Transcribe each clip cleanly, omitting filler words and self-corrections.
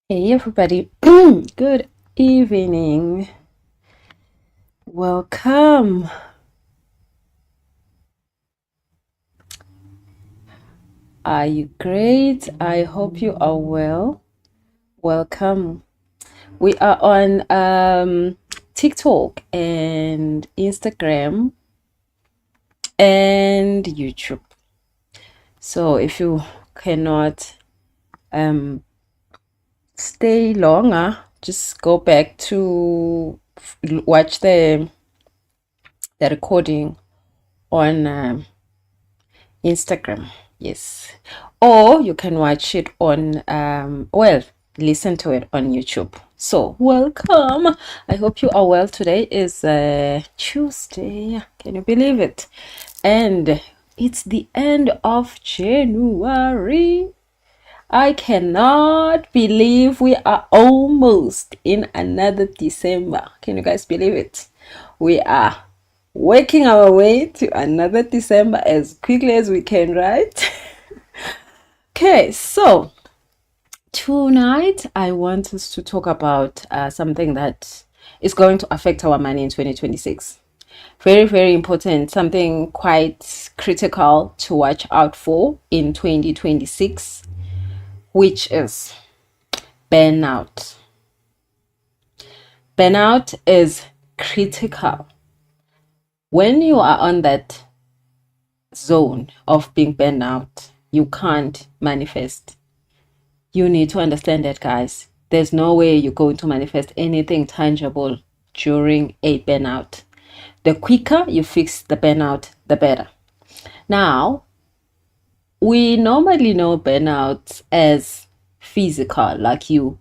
Hey everybody, good evening. Welcome. Are you great? I hope you are well. Welcome. We are on TikTok and Instagram and YouTube. So if you cannot um stay longer, just go back to watch the recording on Instagram. Yes. Or you can watch it on, listen to it on YouTube. So, welcome. I hope you are well. Today is Tuesday. Can you believe it? And it's the end of January. I cannot believe we are almost in another December. Can you guys believe it? We are working our way to another December as quickly as we can, right? Okay, so tonight I want us to talk about something that is going to affect our money in 2026. Very, very important, something quite critical to watch out for in 2026, which is burnout. Burnout is critical. When you are on that zone of being burned out, you can't manifest. You need to understand that, guys. There's no way you're going to manifest anything tangible during a burnout. The quicker you fix the burnout, the better. Now, we normally know burnout as physical, like you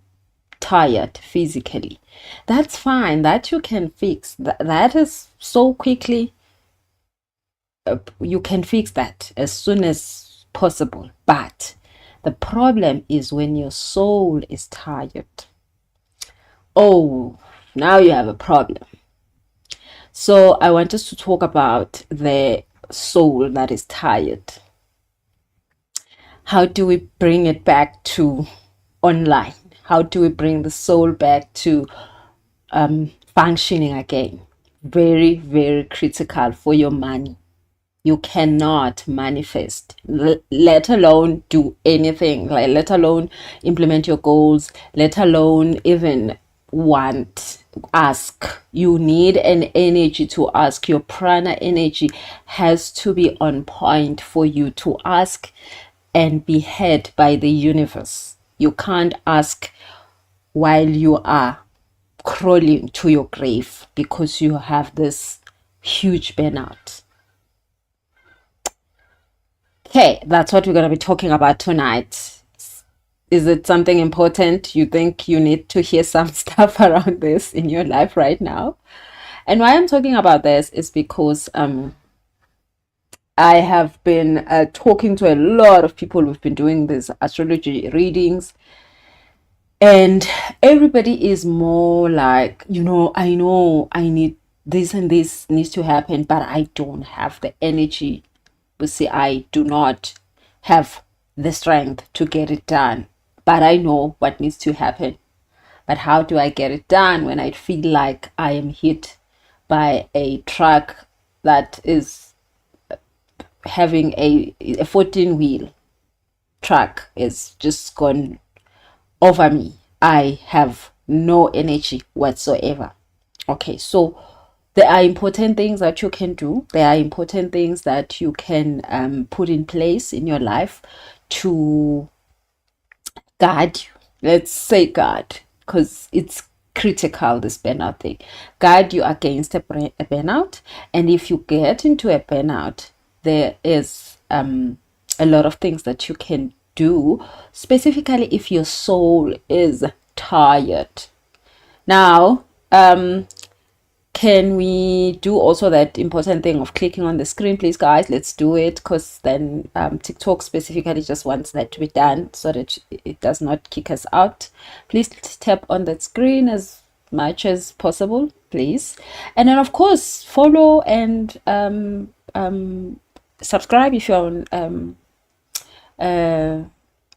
tired physically. That's fine. That you can fix. That is so quickly you can fix that as soon as possible. But the problem is when your soul is tired. Oh, now you have a problem. So I want us to talk about the soul that is tired. How do we bring it back to online? How do we bring the soul back to functioning again? Very, very critical for your money. You cannot manifest, let alone do anything, like let alone implement your goals, let alone even ask. You need an energy to ask. Your prana energy has to be on point for you to ask and be heard by the universe. You can't ask while you are crawling to your grave because you have this huge burnout. Okay, that's what we're going to be talking about tonight. Is it something important? You think you need to hear some stuff around this in your life right now? And why I'm talking about this is because I have been talking to a lot of people who've been doing these astrology readings, and everybody is more like, I know I need this and this needs to happen, but I don't have the energy. But see, I do not have the strength to get it done, but I know what needs to happen. But how do I get it done when I feel like I am hit by a truck that is having a 14 wheel truck is just gone over me? I have no energy whatsoever. Okay, so there are important things that you can do. There are important things that you can put in place in your life to guard you. Let's say guard, because it's critical, this burnout thing. Guard you against a burnout. And if you get into a burnout, there is a lot of things that you can do, specifically if your soul is tired. Now, can we do also that important thing of clicking on the screen, please, guys? Let's do it, because then TikTok specifically just wants that to be done so that it does not kick us out. Please tap on that screen as much as possible, please. And then, of course, follow and subscribe if you're on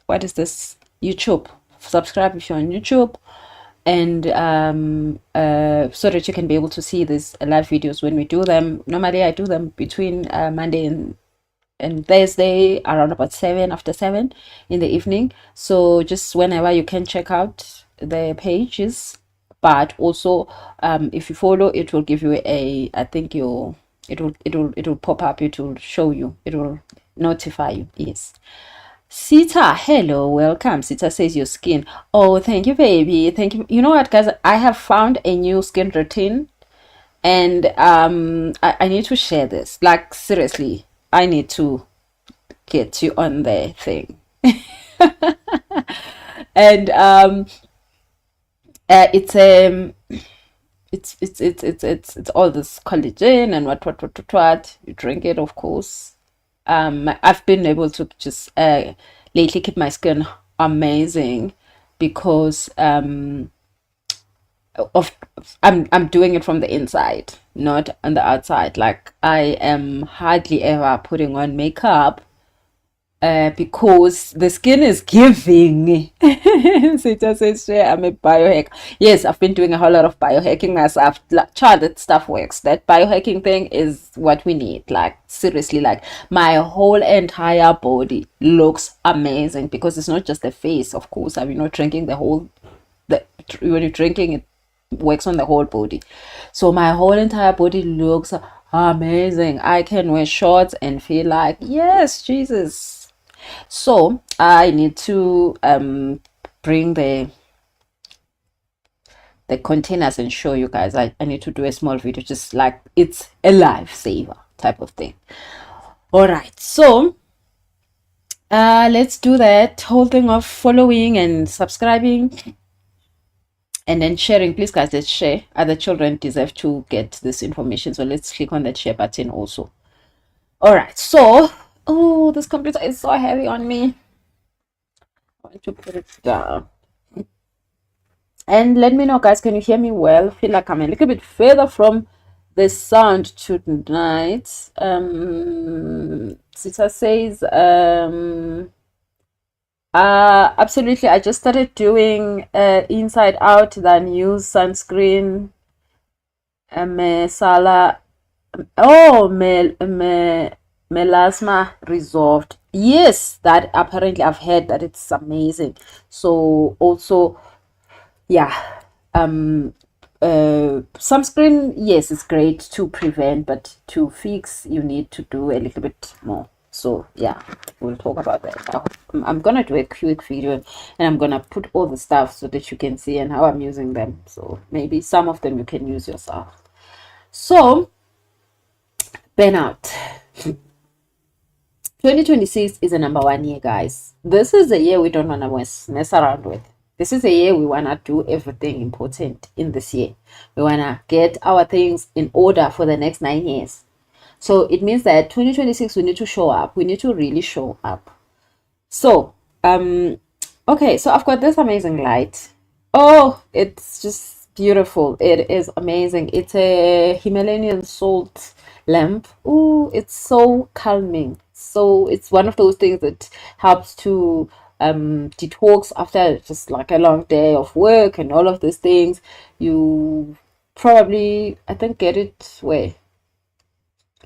what is this, YouTube. subscribe if you're on YouTube, and so that you can be able to see these live videos when we do them. Normally I do them between Monday and Thursday around about 7, after 7 in the evening. So just whenever you can check out the pages, but also if you follow, it will give you a, I think you, it will pop up, it will show you, it will notify you. Yes. Sita, hello, welcome. Sita says your skin. Oh, thank you, baby. Thank you. You know what, guys? I have found a new skin routine, and I need to share this. Like, seriously, I need to get you on the thing. And it's it's all this collagen and what. You drink it, of course. I've been able to just lately keep my skin amazing because of I'm doing it from the inside, not on the outside. Like, I am hardly ever putting on makeup because the skin is giving. Sita says, "Share, I'm a biohack." Yes, I've been doing a whole lot of biohacking myself. Like, child, that stuff works. That biohacking thing is what we need. Like, seriously, like, my whole entire body looks amazing because it's not just the face, of course. I'm not drinking the whole, when you're drinking, it works on the whole body. So my whole entire body looks amazing. I can wear shorts and feel like, yes, Jesus. So I need to bring the containers and show you guys. I need to do a small video, just like it's a lifesaver type of thing. All right, so let's do that whole thing of following and subscribing and then sharing. Please, guys, let's share. Other children deserve to get this information, so let's click on that share button also. All right, so, oh, this computer is so heavy on me. I want to put it down. And let me know, guys, can you hear me well? Feel like I'm a little bit further from the sound tonight. Sita says, absolutely. I just started doing inside out, then use sunscreen. Mesala. Oh, melasma resolved. Yes, that apparently I've heard that it's amazing. So also, yeah, sunscreen, yes, it's great to prevent, but to fix you need to do a little bit more. So yeah, we'll talk about that. I'm gonna do a quick video and I'm gonna put all the stuff so that you can see and how I'm using them. So maybe some of them you can use yourself. So, burnout. 2026 is a number 1 year, guys. This is a year we don't want to mess around with. This is a year we want to do everything important in this year. We want to get our things in order for the next 9 years. So it means that 2026 we need to show up. We need to really show up. So, okay, so I've got this amazing light. Oh, it's just beautiful. It is amazing. It's a Himalayan salt lamp. Oh, it's so calming. So it's one of those things that helps to detox after just like a long day of work and all of these things. You probably, I think, get it where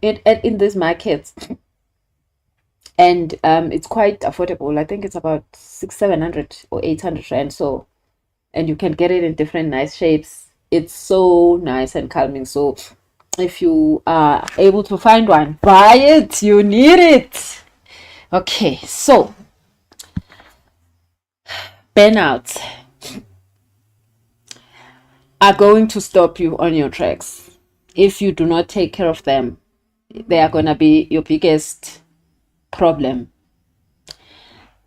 in these markets, and it's quite affordable. I think it's about 600-700 or 800 rand. So, and you can get it in different nice shapes. It's so nice and calming. So if you are able to find one, buy it. You need it. Okay, so burnouts are going to stop you on your tracks. If you do not take care of them, they are going to be your biggest problem.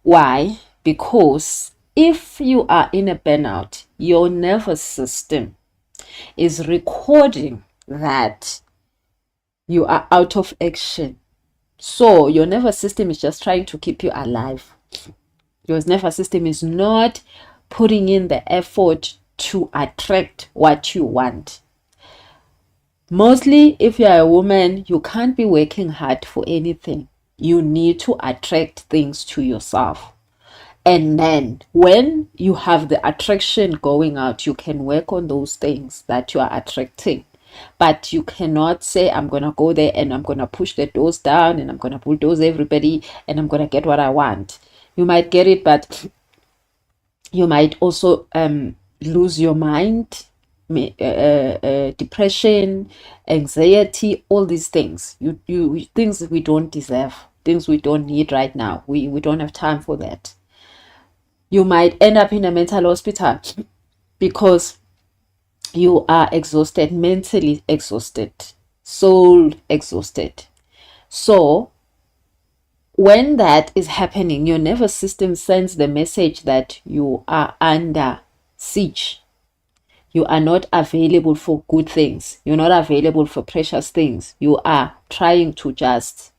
Why? Because if you are in a burnout, your nervous system is recording that you are out of action. So your nervous system is just trying to keep you alive. Your nervous system is not putting in the effort to attract what you want. Mostly, if you are a woman, you can't be working hard for anything. You need to attract things to yourself. And then when you have the attraction going out, you can work on those things that you are attracting. But you cannot say, I'm going to go there and I'm going to push the doors down and I'm going to bulldoze everybody and I'm going to get what I want. You might get it, but you might also lose your mind, depression, anxiety, all these things. You things we don't deserve, things we don't need right now. We don't have time for that. You might end up in a mental hospital because you are exhausted, mentally exhausted, soul exhausted. So when that is happening, your nervous system sends the message that you are under siege. You are not available for good things. You're not available for precious things. You are trying to just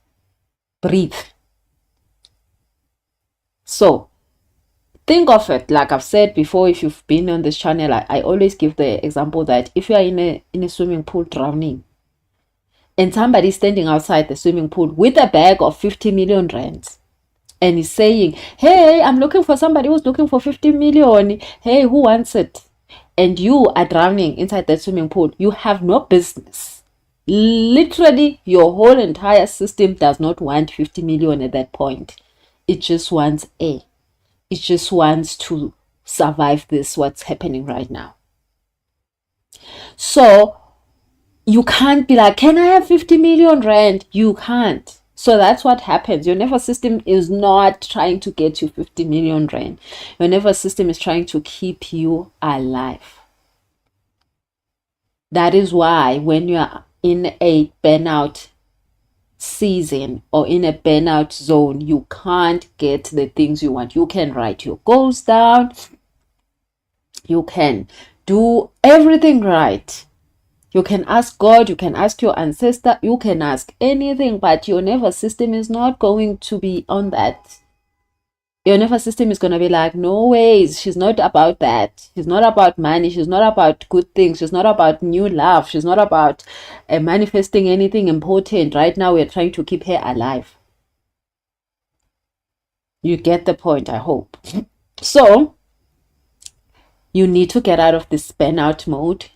breathe. So think of it, like I've said before, if you've been on this channel, I always give the example that if you are in a swimming pool drowning, and somebody standing outside the swimming pool with a bag of 50 million rands and is saying, hey, I'm looking for somebody who's looking for 50 million. Hey, who wants it? And you are drowning inside that swimming pool. You have no business. Literally, your whole entire system does not want 50 million at that point. It just wants air. It just wants to survive this, what's happening right now. So you can't be like, can I have 50 million rand? You can't. So that's what happens. Your nervous system is not trying to get you 50 million rand. Your nervous system is trying to keep you alive. That is why when you are in a burnout season or in a burnout zone, you can't get the things you want. You can write your goals down. You can do everything right. You can ask God, you can ask your ancestor, you can ask anything, but your nervous system is not going to be on that. Your nervous system is going to be like, no ways, she's not about that. She's not about money. She's not about good things. She's not about new love. She's not about manifesting anything important. Right now, we're trying to keep her alive. You get the point, I hope. So, you need to get out of this burnout mode.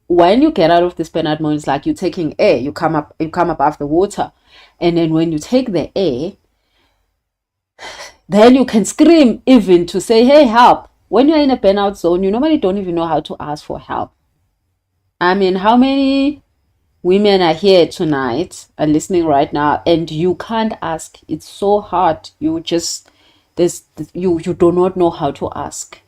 When you get out of this burnout mode, it's like you're taking air. You come above the water. And then when you take the air, then you can scream even to say, hey, help. When you're in a burnout zone, you normally don't even know how to ask for help. I mean, how many women are here tonight, are listening right now, and you can't ask? It's so hard. You do not know how to ask.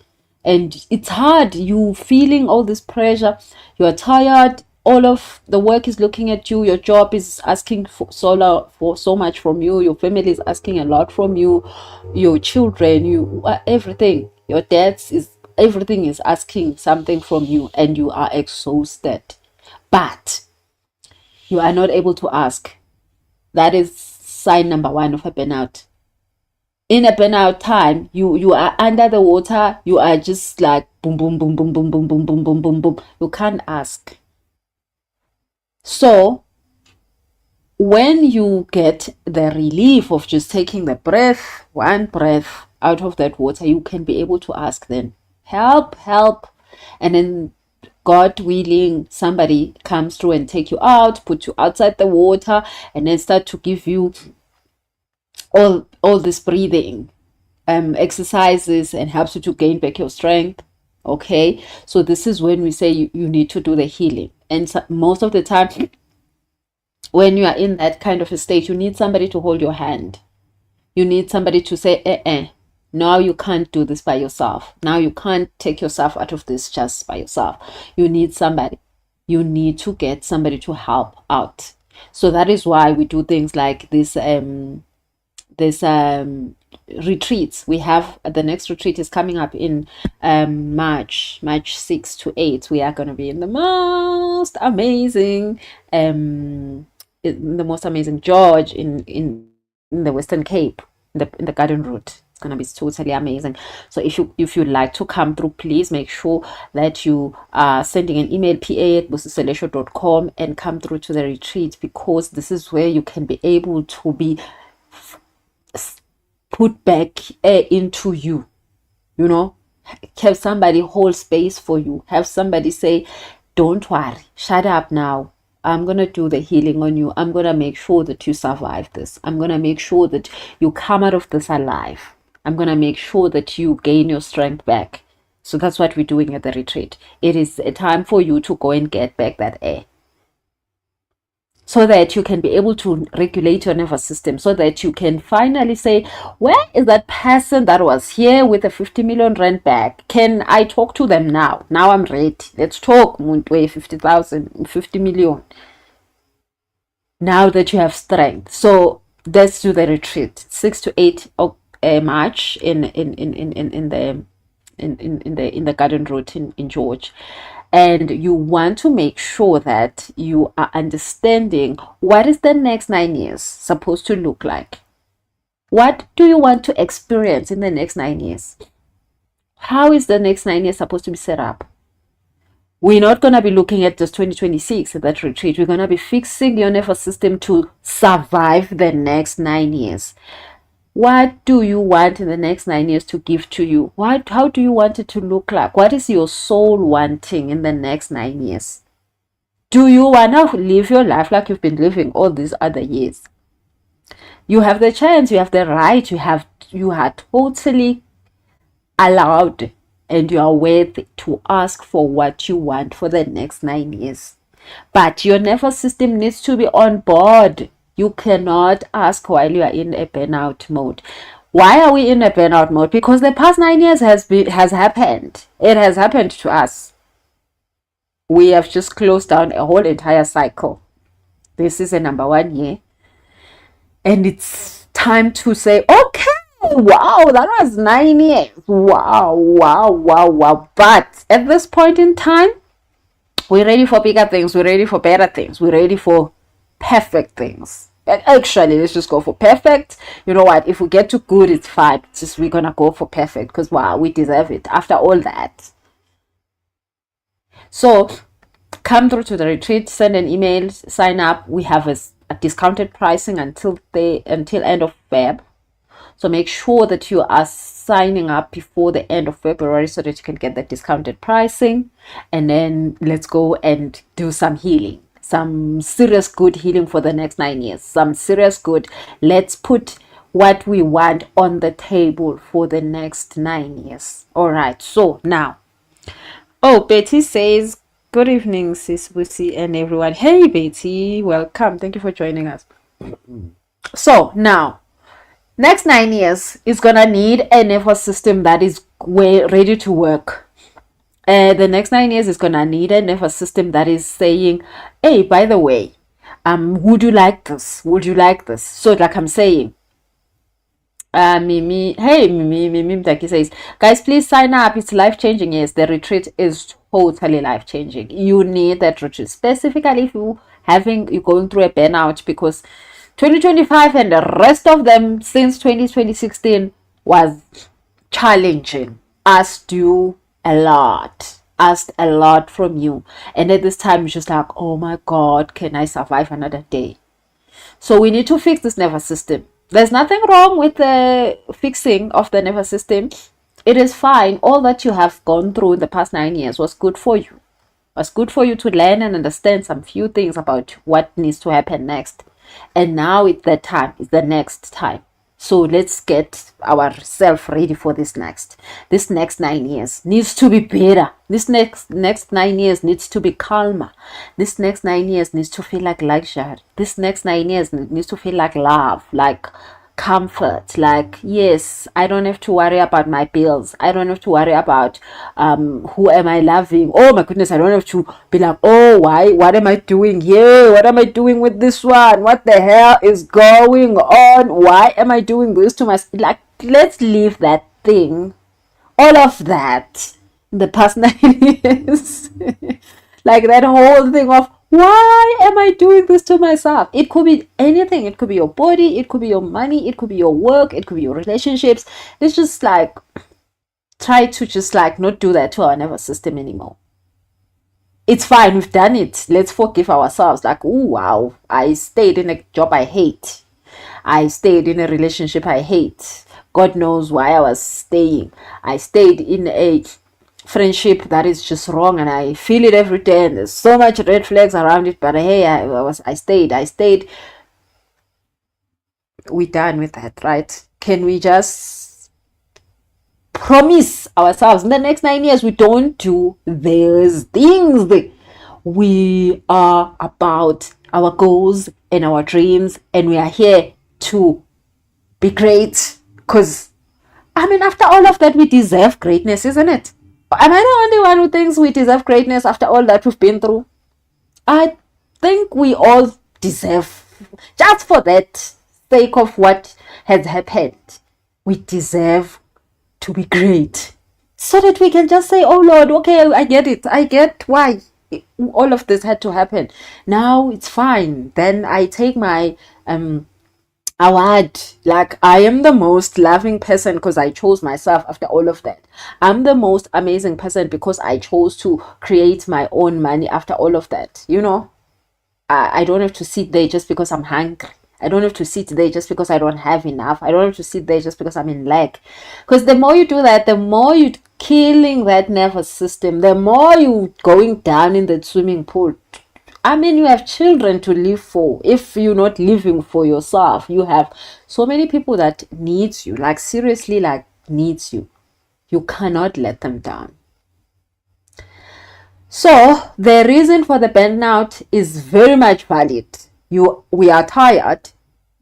And it's hard. You feeling all this pressure. You are tired. All of the work is looking at you. Your job is asking for so much from you. Your family is asking a lot from you. Your children, everything. Your everything is asking something from you, and you are exhausted. But you are not able to ask. That is sign number 1 of a burnout. In a burnout time, you are under the water. You are just like boom, boom, boom, boom, boom, boom, boom, boom, boom, boom, boom. You can't ask. So when you get the relief of just taking the one breath out of that water, you can be able to ask then, help. And then God willing, somebody comes through and take you out, put you outside the water, and then start to give you all this breathing exercises and helps you to gain back your strength. Okay, so this is when we say you need to do the healing. And so, most of the time when you are in that kind of a state, you need somebody to hold your hand. You need somebody to say, now you can't do this by yourself. Now you can't take yourself out of this just by yourself. You need somebody. You need to get somebody to help out. So that is why we do things like this retreats. We have the next retreat is coming up in March 6 to 8. We are going to be in the most amazing George in the Western Cape, in the Garden Route. It's going to be totally amazing. So if you'd like to come through, please make sure that you are sending an email, pa@busiselesho.com, and come through to the retreat, because this is where you can be able to be put back into you, you know. Have somebody hold space for you. Have somebody say, don't worry, shut up now. I'm going to do the healing on you. I'm going to make sure that you survive this. I'm going to make sure that you come out of this alive. I'm going to make sure that you gain your strength back. So that's what we're doing at the retreat. It is a time for you to go and get back that air, so that you can be able to regulate your nervous system, so that you can finally say, where is that person that was here with a 50 million rand bag? Can I talk to them now? Now I'm ready. Let's talk, Muntwe, 50,000, 50 million. Now that you have strength. So let's do the retreat, 6 to 8 of March in the Garden Route in George. And you want to make sure that you are understanding what is the next 9 years supposed to look like. What do you want to experience in the next 9 years? How is the next 9 years supposed to be set up? We're not going to be looking at just 2026 at that retreat. We're going to be fixing your nervous system to survive the next 9 years. What do you want in the next 9 years to give to you? How do you want it to look like? What is your soul wanting in the next 9 years? Do you want to live your life like you've been living all these other years? You have the chance, you have the right, you are totally allowed, and you are worthy to ask for what you want for the next 9 years. But your nervous system needs to be on board. You cannot ask while you are in a burnout mode. Why are we in a burnout mode? Because the past 9 years has happened. It has happened to us. We have just closed down a whole entire cycle. This is a number 1 year. And it's time to say, okay, wow, that was 9 years. Wow. But at this point in time, we're ready for bigger things. We're ready for better things. We're ready for perfect things. And actually, let's just go for perfect. You know what? If we get to good, it's fine. It's just we're gonna go for perfect because wow, we deserve it after all that. So come through to the retreat, send an email, sign up. We have a discounted pricing until end of Feb. So make sure that you are signing up before the end of February so that you can get the discounted pricing. And then let's go and do some healing. Some serious good healing for the next 9 years. Some serious good. Let's put what we want on the table for the next 9 years. All right. So now, Betty says, good evening, Sis Busi and everyone. Hey, Betty. Welcome. Thank you for joining us. So now, next 9 years is going to need a nervous system that is ready to work. The next 9 years is going to need a nervous system that is saying, hey, by the way, would you like this? Would you like this? So like I'm saying, Mimi Mtaki says, guys, please sign up. It's life-changing. Yes, the retreat is totally life-changing. You need that retreat, specifically if you're going through a burnout, because 2025 and the rest of them since 2016 was challenging. Asked a lot from you, and at this time you're just like, oh my god, can I survive another day? So we need to fix this nervous system. There's nothing wrong with the fixing of the nervous system. It is fine. All that you have gone through in the past 9 years was good for you. It was good for you to learn and understand some few things about what needs to happen next. And now it's the next time. So let's get ourselves ready for this next. This next 9 years needs to be better. This next 9 years needs to be calmer. This next 9 years needs to feel like luxury. This next 9 years needs to feel like love, like comfort, like, yes, I don't have to worry about my bills. I don't have to worry about who am I loving. Oh my goodness, I don't have to be like, oh, what am I doing here? What am I doing with this one? What the hell is going on? Why am I doing this to myself? Like, let's leave that thing, all of that in the past 9 years. Like that whole thing of, why am I doing this to myself? It could be anything. It could be your body. It could be your money. It could be your work. It could be your relationships. Let's just like try to just like not do that to our nervous system anymore. It's fine. We've done it. Let's forgive ourselves. Like, oh, wow, I stayed in a job I hate. I stayed in a relationship I hate. God knows why I was staying. I stayed in a friendship that is just wrong, and I feel it every day, and there's so much red flags around it, but hey, I stayed. We're done with that, right? Can we just promise ourselves in the next 9 years we don't do these things? We are about our goals and our dreams, and we are here to be great. Because, I mean, after all of that, we deserve greatness, isn't it? Am I the only one who thinks we deserve greatness after all that we've been through? I think we all deserve, just for that sake of what has happened, we deserve to be great. So that we can just say, oh Lord, okay, I get it. I get why all of this had to happen. Now it's fine. Then I take my award. Like, I am the most loving person because I chose myself after all of that. I'm the most amazing person because I chose to create my own money after all of that. I don't have to sit there just because I'm hungry. I don't have to sit there just because I don't have enough. I don't have to sit there just because I'm in lack. Because the more you do that, the more you're killing that nervous system, the more you going down in the swimming pool. I mean, you have children to live for. If you're not living for yourself, you have so many people that needs you, like seriously, like needs you. You cannot let them down. So the reason for the burnout is very much valid. We are tired.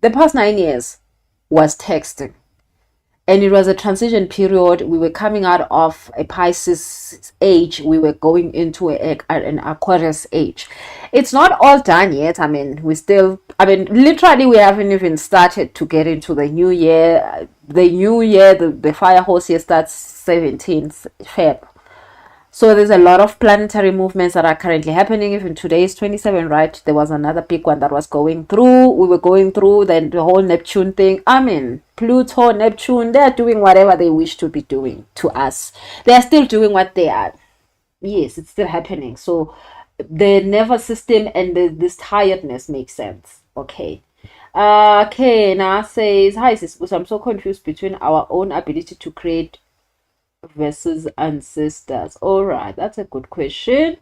The past 9 years was texting, and it was a transition period. We were coming out of a Pisces age. We were going into an Aquarius age. It's not all done yet. I mean, literally, we haven't even started to get into the new year. The new year, the fire horse year starts 17th Feb. So there's a lot of planetary movements that are currently happening. Even today is 27, right? There was another big one that was going through. We were going through then the whole Neptune thing. I mean, Pluto, Neptune, they're doing whatever they wish to be doing to us. They are still doing what they are. Yes, it's still happening. So the nervous system and this tiredness makes sense. Okay. Okay, now says, hi sis, I'm so confused between our own ability to create versus ancestors. All right, that's a good question.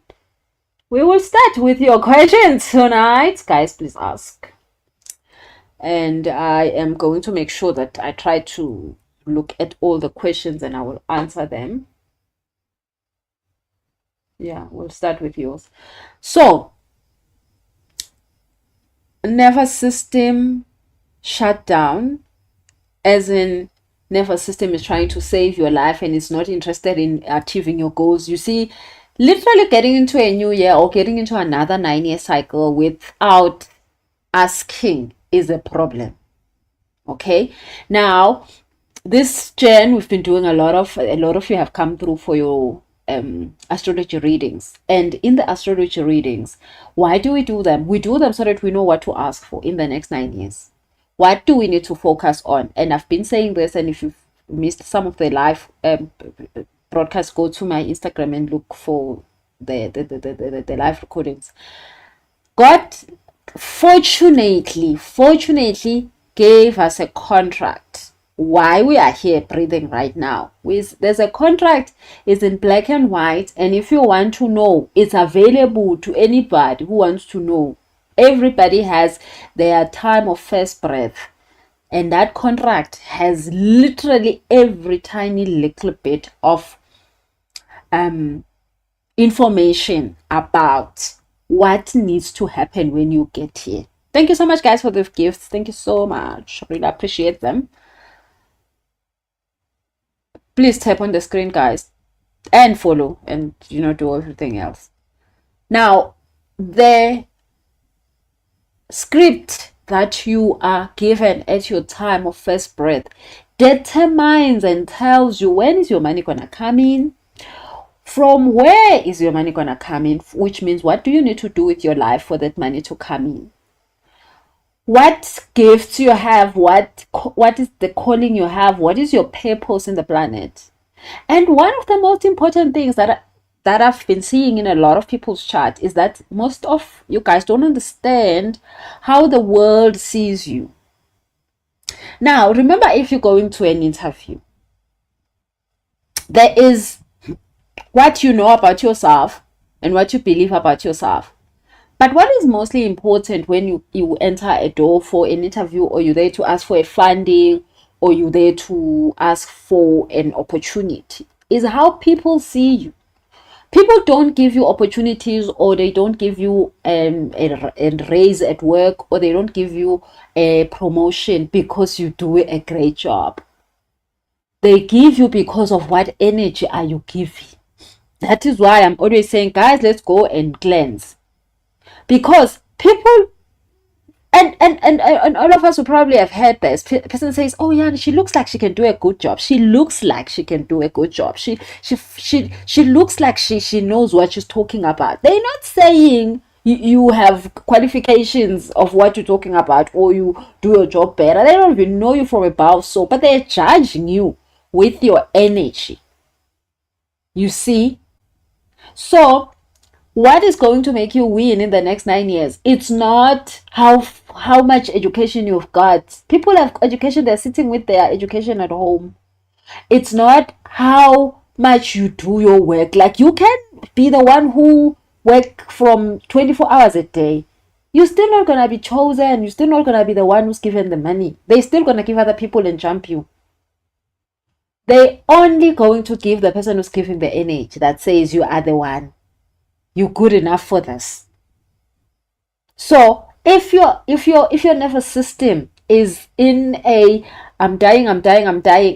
We will start with your questions tonight. Guys, please ask. And I am going to make sure that I try to look at all the questions and I will answer them. Yeah, we'll start with yours. So, nervous system shut down, as in nervous system is trying to save your life and is not interested in achieving your goals. You see, literally getting into a new year or getting into another 9-year cycle without asking is a problem. Okay, now this Jen, we've been doing a lot of you have come through for your astrology readings. And in the astrology readings, why do we do them? We do them so that we know what to ask for in the next 9 years. What do we need to focus on? And I've been saying this, and if you've missed some of the live broadcasts, go to my Instagram and look for the live recordings. God fortunately gave us a contract. Why we are here breathing right now. There's a contract, it's in black and white, and if you want to know, it's available to anybody who wants to know. Everybody has their time of first breath, and that contract has literally every tiny little bit of information about what needs to happen when you get here. Thank you so much, guys, for the gifts. Thank you so much. Really appreciate them. Please tap on the screen, guys, and follow, and do everything else. Now, the script that you are given at your time of first breath determines and tells you when is your money gonna come in, from where is your money gonna come in, which means what do you need to do with your life for that money to come in, what gifts you have, what is the calling you have, what is your purpose in the planet. And one of the most important things that I've been seeing in a lot of people's chart is that most of you guys don't understand how the world sees you. Now, remember, if you go into an interview, there is what you know about yourself and what you believe about yourself. But what is mostly important when you enter a door for an interview, or you're there to ask for a funding, or you're there to ask for an opportunity, is how people see you. People don't give you opportunities, or they don't give you a raise at work, or they don't give you a promotion because you do a great job. They give you because of what energy are you giving. That is why I'm always saying, guys, let's go and cleanse. Because people, and all of us will probably have heard this. Person says, oh yeah, she looks like she can do a good job. She looks like she can do a good job. She looks like she knows what she's talking about. They're not saying you have qualifications of what you're talking about, or you do your job better. They don't even know you from above, so but they're judging you with your energy. You see? So what is going to make you win in the next 9 years? It's not how much education you've got. People have education, they're sitting with their education at home. It's not how much you do your work. Like, you can be the one who work from 24 hours a day. You're still not gonna be chosen. You're still not gonna be the one who's given the money. They're still gonna give other people and jump you. They're only going to give the person who's giving the energy that says you are the one. You're good enough for this. So if your nervous system is in a I'm dying,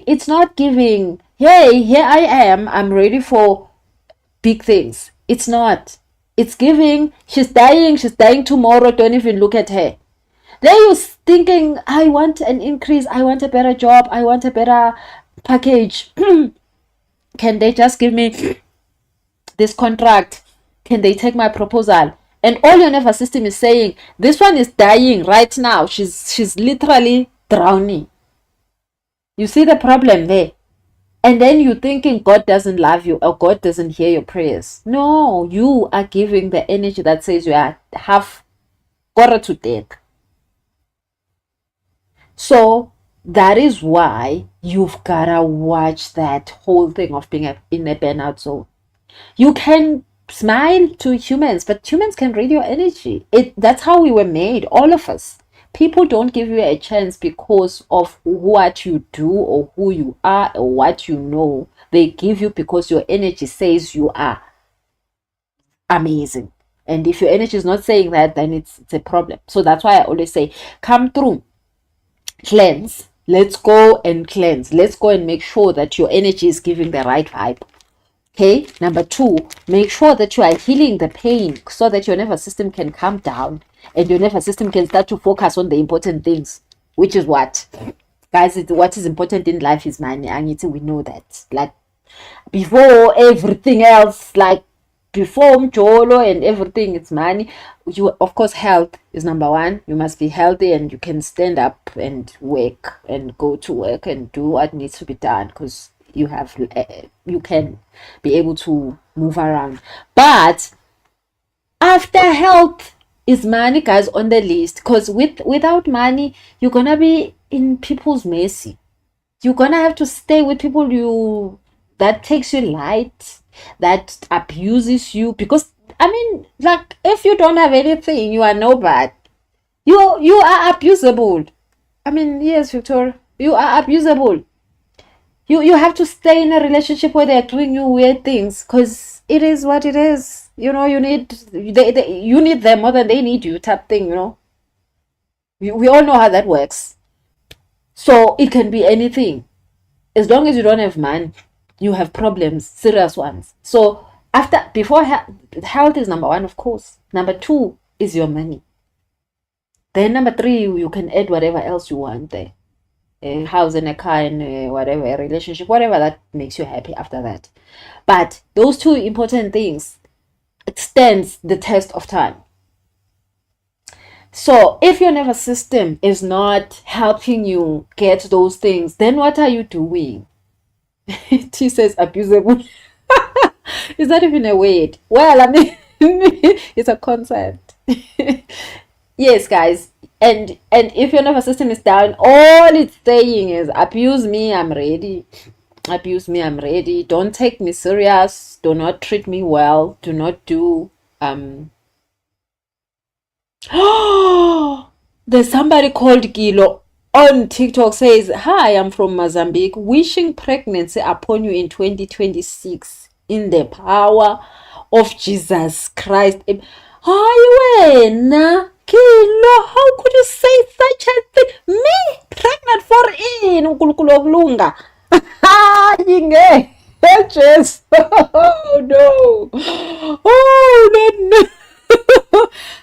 it's not giving, hey, here I am, I'm ready for big things. It's not. It's giving, she's dying tomorrow, don't even look at her. Then you're thinking, I want an increase, I want a better job, I want a better package. Can they just give me this contract? Can they take my proposal? And all your nervous system is saying, this one is dying right now. She's literally drowning. You see the problem there? And then you're thinking God doesn't love you, or God doesn't hear your prayers. No, you are giving the energy that says you are half quarter to death. So that is why you've gotta watch that whole thing of being in a burnout zone. You can smile to humans, but humans can read your energy. That's how we were made, all of us. People don't give you a chance because of what you do, or who you are, or what you know. They give you because your energy says you are amazing. And if your energy is not saying that, then it's a problem. So that's why I always say, come through, cleanse. Let's go and cleanse. Let's go and make sure that your energy is giving the right vibe. Okay, number 2, make sure that you are healing the pain so that your nervous system can calm down and your nervous system can start to focus on the important things, which is what? Guys, what is important in life is money. And we know that. Like, before everything else, like before Mjolo and everything, it's money. You, of course, health is number 1. You must be healthy and you can stand up and work and go to work and do what needs to be done, because you have you can be able to move around. But after health is money, guys, on the list, because without money you're gonna be in people's mercy. You're gonna have to stay with people that takes you light, that abuses you, because I mean, like, if you don't have anything, you are nobody. You are abusable. I mean, yes, Victoria, you are abusable. You have to stay in a relationship where they're doing you weird things, because it is what it is. You need you need them more than they need you, type thing. We all know how that works. So it can be anything. As long as you don't have money, you have problems, serious ones. So before health is number 1, of course. Number 2 is your money. Then number 3, you can add whatever else you want there. A house and a car and whatever, a relationship, whatever that makes you happy after that. But those 2 important things stands the test of time. So if your nervous system is not helping you get those things, then what are you doing? She says abusable. Is that even a word? Well, I mean, it's a concept. Yes, guys. And if your nervous system is down, all it's saying is abuse me, I'm ready. Abuse me, I'm ready. Don't take me serious. Do not treat me well. Do not do there's somebody called Kilo on TikTok says, "Hi, I'm from Mozambique, wishing pregnancy upon you in 2026 in the power of Jesus Christ." Hi, wena, Kilo, how could you say such a thing? Me, pregnant for in unkulunkulu wokulunga. Yinge. Yes. Oh no. Oh no, no.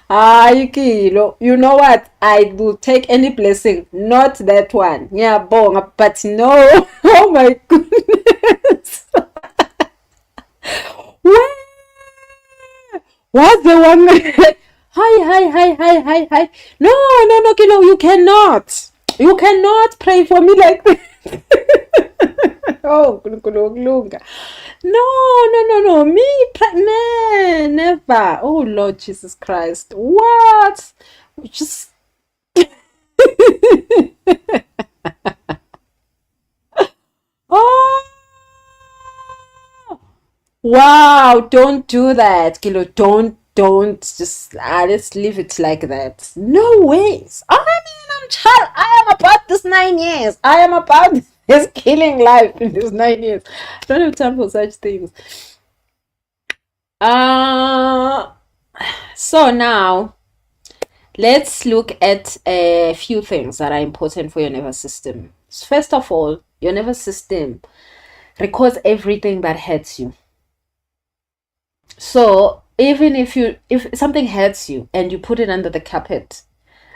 Hayi Kilo, you know what? I will take any blessing, not that one. Yeah, bonga, but no. Oh my goodness. Where was the one? Hi. No, no, no, Kilo, you cannot. You cannot pray for me like this. Oh, kulunga. No. Me, never. Oh, Lord Jesus Christ. What? Just. Oh, wow. Don't do that, Kilo. Don't. Just, let's leave it like that. No ways. I mean, I'm child. I am about this 9 years. I am about this killing life in these 9 years. I don't have time for such things. Uh, so now let's look at a few things that are important for your nervous system. First of all, your nervous system records everything that hurts you. So even if something hurts you and you put it under the carpet,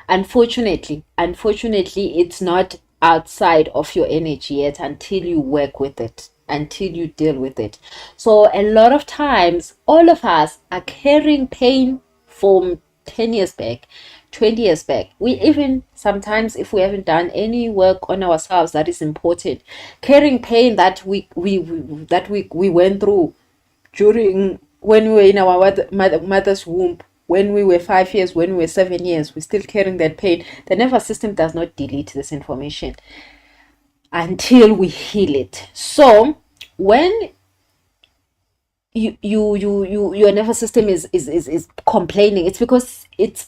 unfortunately, it's not outside of your energy yet until you work with it, until you deal with it. So a lot of times, all of us are carrying pain from 10 years back, 20 years back. We even sometimes, if we haven't done any work on ourselves that is important, carrying pain that we went through during when we were in our mother's womb, when we were 5 years, when we were 7 years, we're still carrying that pain. The nervous system does not delete this information until we heal it. So when your nervous system is complaining, it's because it's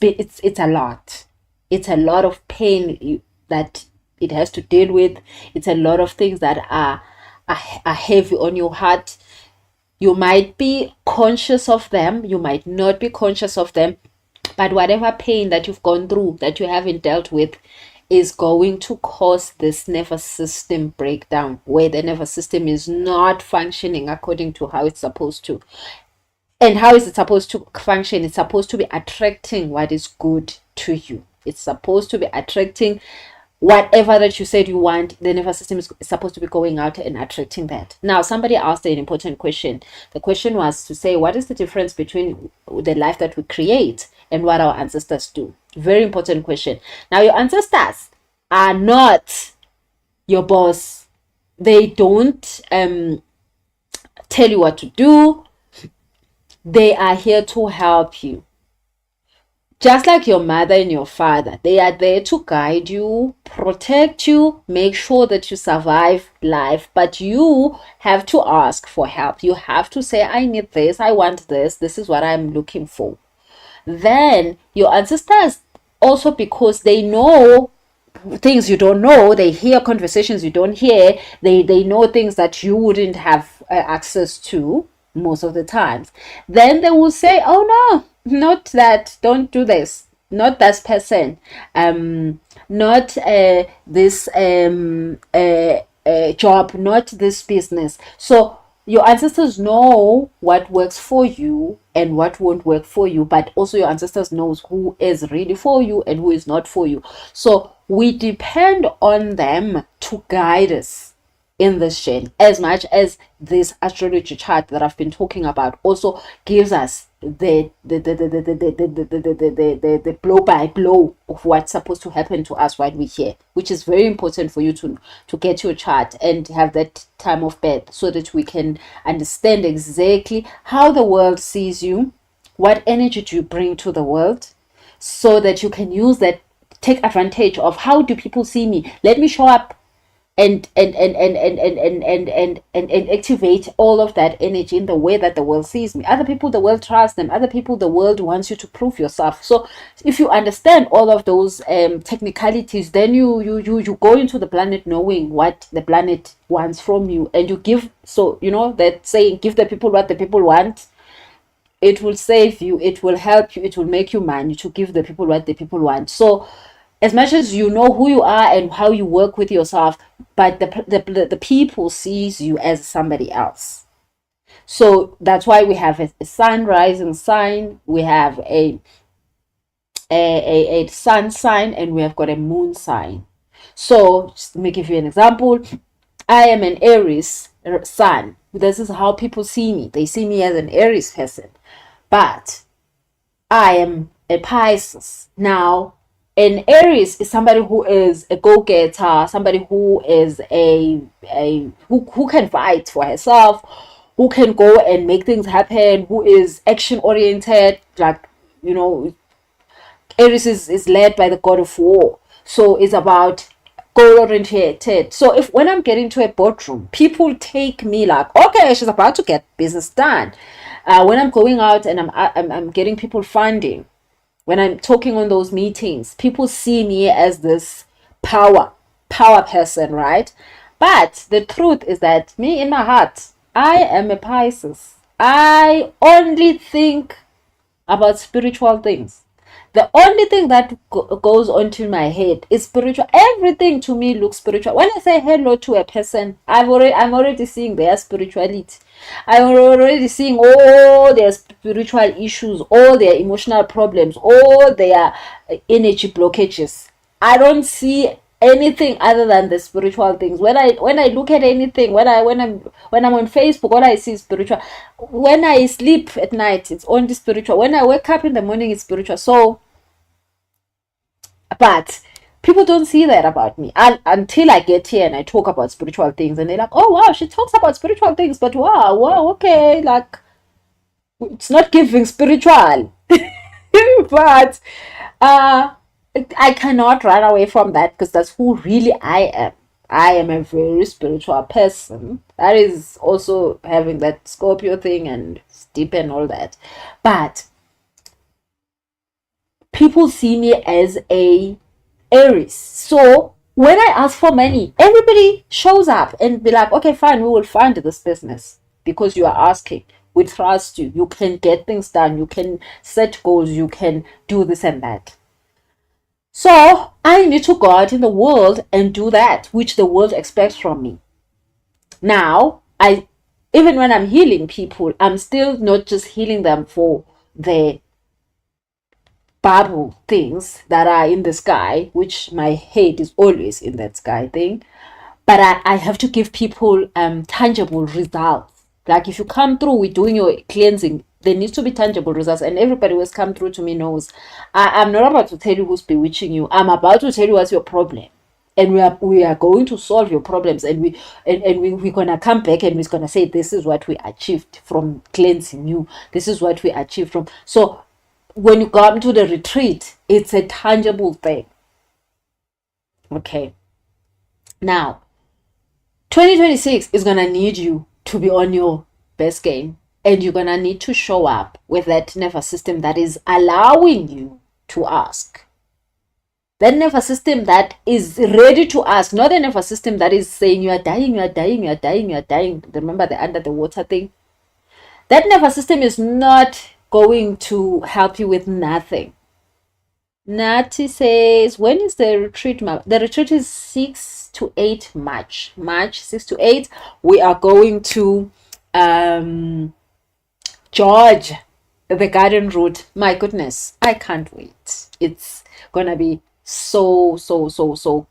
a lot. It's a lot of pain that it has to deal with. It's a lot of things that are heavy on your heart. You might be conscious of them, you might not be conscious of them, but whatever pain that you've gone through that you haven't dealt with is going to cause this nervous system breakdown, where the nervous system is not functioning according to how it's supposed to. And how is it supposed to function? It's supposed to be attracting what is good to you. It's supposed to be attracting whatever that you said you want. The nervous system is supposed to be going out and attracting that. Now, somebody asked an important question. The question was to say, what is the difference between the life that we create and what our ancestors do? Very important question. Now, your ancestors are not your boss. They don't tell you what to do. They are here to help you. Just like your mother and your father, they are there to guide you, protect you, make sure that you survive life. But you have to ask for help. You have to say, I need this, I want this is what I'm looking for. Then your ancestors, also because they know things you don't know, they hear conversations you don't hear, they know things that you wouldn't have access to most of the times. Then they will say, oh no, not that, don't do this, not that person, not this job, not this business. So your ancestors know what works for you and what won't work for you, but also your ancestors knows who is really for you and who is not for you. So we depend on them to guide us in this journey, as much as this astrology chart that I've been talking about also gives us the blow by blow of what's supposed to happen to us while we're here, which is very important for you to get your chart and have that time of birth, so that we can understand exactly how the world sees you, what energy do you bring to the world, so that you can use that take advantage of how do people see me. Let me show up and activate all of that energy in the way that the world sees me. Other people, the world trusts them. Other people, the world wants you to prove yourself. So if you understand all of those technicalities, then you go into the planet knowing what the planet wants from you, and you give. So you know that saying, give the people what the people want. It will save you, it will help you, it will make you manage to give the people what the people want. So as much as you know who you are and how you work with yourself, but the people sees you as somebody else. So that's why we have a sun rising sign, we have a sun sign, and we have got a moon sign. So just let me give you an example. I am an Aries sun. This is how people see me. They see me as an Aries person, but I am a Pisces. Now, an Aries is somebody who is a go-getter, somebody who is who can fight for herself, who can go and make things happen, who is action oriented. Like, you know, Aries is led by the god of war, so it's about goal oriented. So if when I'm getting to a boardroom, people take me like, okay, she's about to get business done. When I'm going out and I'm getting people funding, when I'm talking on those meetings, people see me as this power person, right? But the truth is that me in my heart, I am a Pisces. I only think about spiritual things. The only thing that goes onto my head is spiritual. Everything to me looks spiritual. When I say hello to a person, I'm already seeing their spirituality. I'm already seeing all their spiritual issues, all their emotional problems, all their energy blockages. I don't see anything other than the spiritual things. When I look at anything, when I'm on Facebook, all I see is spiritual. When I sleep at night, it's only spiritual. When I wake up in the morning, it's spiritual. So, but people don't see that about me until I get here and I talk about spiritual things, and they're like, oh wow, she talks about spiritual things, but wow, okay, like it's not giving spiritual. But I cannot run away from that, because that's who really I am. I am a very spiritual person. That is also having that Scorpio thing and deep and all that. But people see me as a Aries. So when I ask for money, everybody shows up and be like, okay, fine, we will fund this business because you are asking. We trust you. You can get things done. You can set goals. You can do this and that. So I need to go out in the world and do that which the world expects from me. Now, even when I'm healing people, I'm still not just healing them for the bubble things that are in the sky, which my head is always in that sky thing, but I have to give people tangible results. Like if you come through with doing your cleansing, there needs to be tangible results, and everybody who has come through to me knows I'm not about to tell you who's bewitching you. I'm about to tell you what's your problem, and we are going to solve your problems, and we're gonna come back and we're gonna say, this is what we achieved from cleansing you, this is what we achieved from. So when you come to the retreat, it's a tangible thing. Okay, now 2026 is gonna need you to be on your best game, and you're gonna need to show up with that nervous system that is allowing you to ask. That nervous system that is ready to ask, not a nervous system that is saying you are dying, you are dying, you are dying, you are dying. Remember the under the water thing? That nervous system is not going to help you with nothing. Nati says, when is the retreat? The retreat is 6 to 8 March. March 6 to 8. We are going to George, the garden route. My goodness, I can't wait. It's gonna be so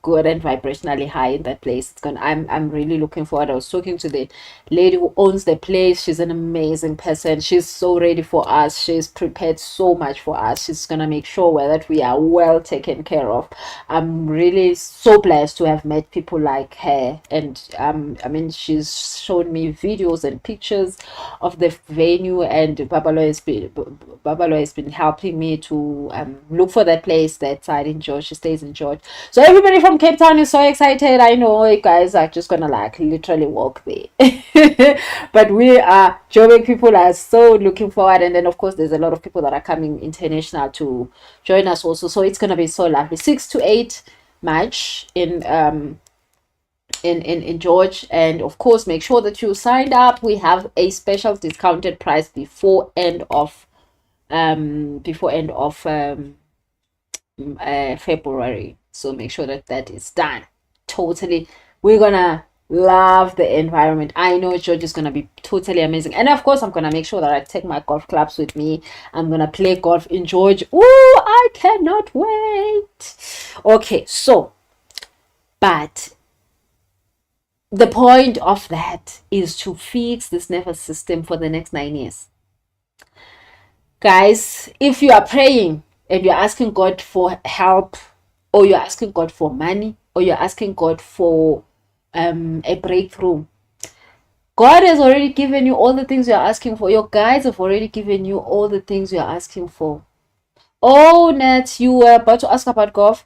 good and vibrationally high in that place. I'm really looking forward. I was talking to the lady who owns the place. She's an amazing person. She's so ready for us. She's prepared so much for us. She's gonna make sure that we are well taken care of. I'm really so blessed to have met people like her, and I mean, she's shown me videos and pictures of the venue, and Babalo has been helping me to look for that place, that side in George. she stays in George. So everybody from Cape Town is so excited. I know you guys are just gonna like literally walk there. But we are Joburg people are so looking forward, and then of course there's a lot of people that are coming international to join us also. So it's gonna be so lovely. 6 to 8 March in George, and of course make sure that you signed up. We have a special discounted price before end of February, so make sure that that is done. Totally, we're gonna love the environment. I know George is gonna be totally amazing, and of course I'm gonna make sure that I take my golf clubs with me. I'm gonna play golf in George. Oh, I cannot wait. Okay, so but the point of that is to fix this nervous system for the next 9 years. Guys, if you are praying and you're asking God for help, or you're asking God for money, or you're asking God for a breakthrough, God has already given you all the things you're asking for. Your guides have already given you all the things you're asking for. Oh, Nat, you were about to ask about golf.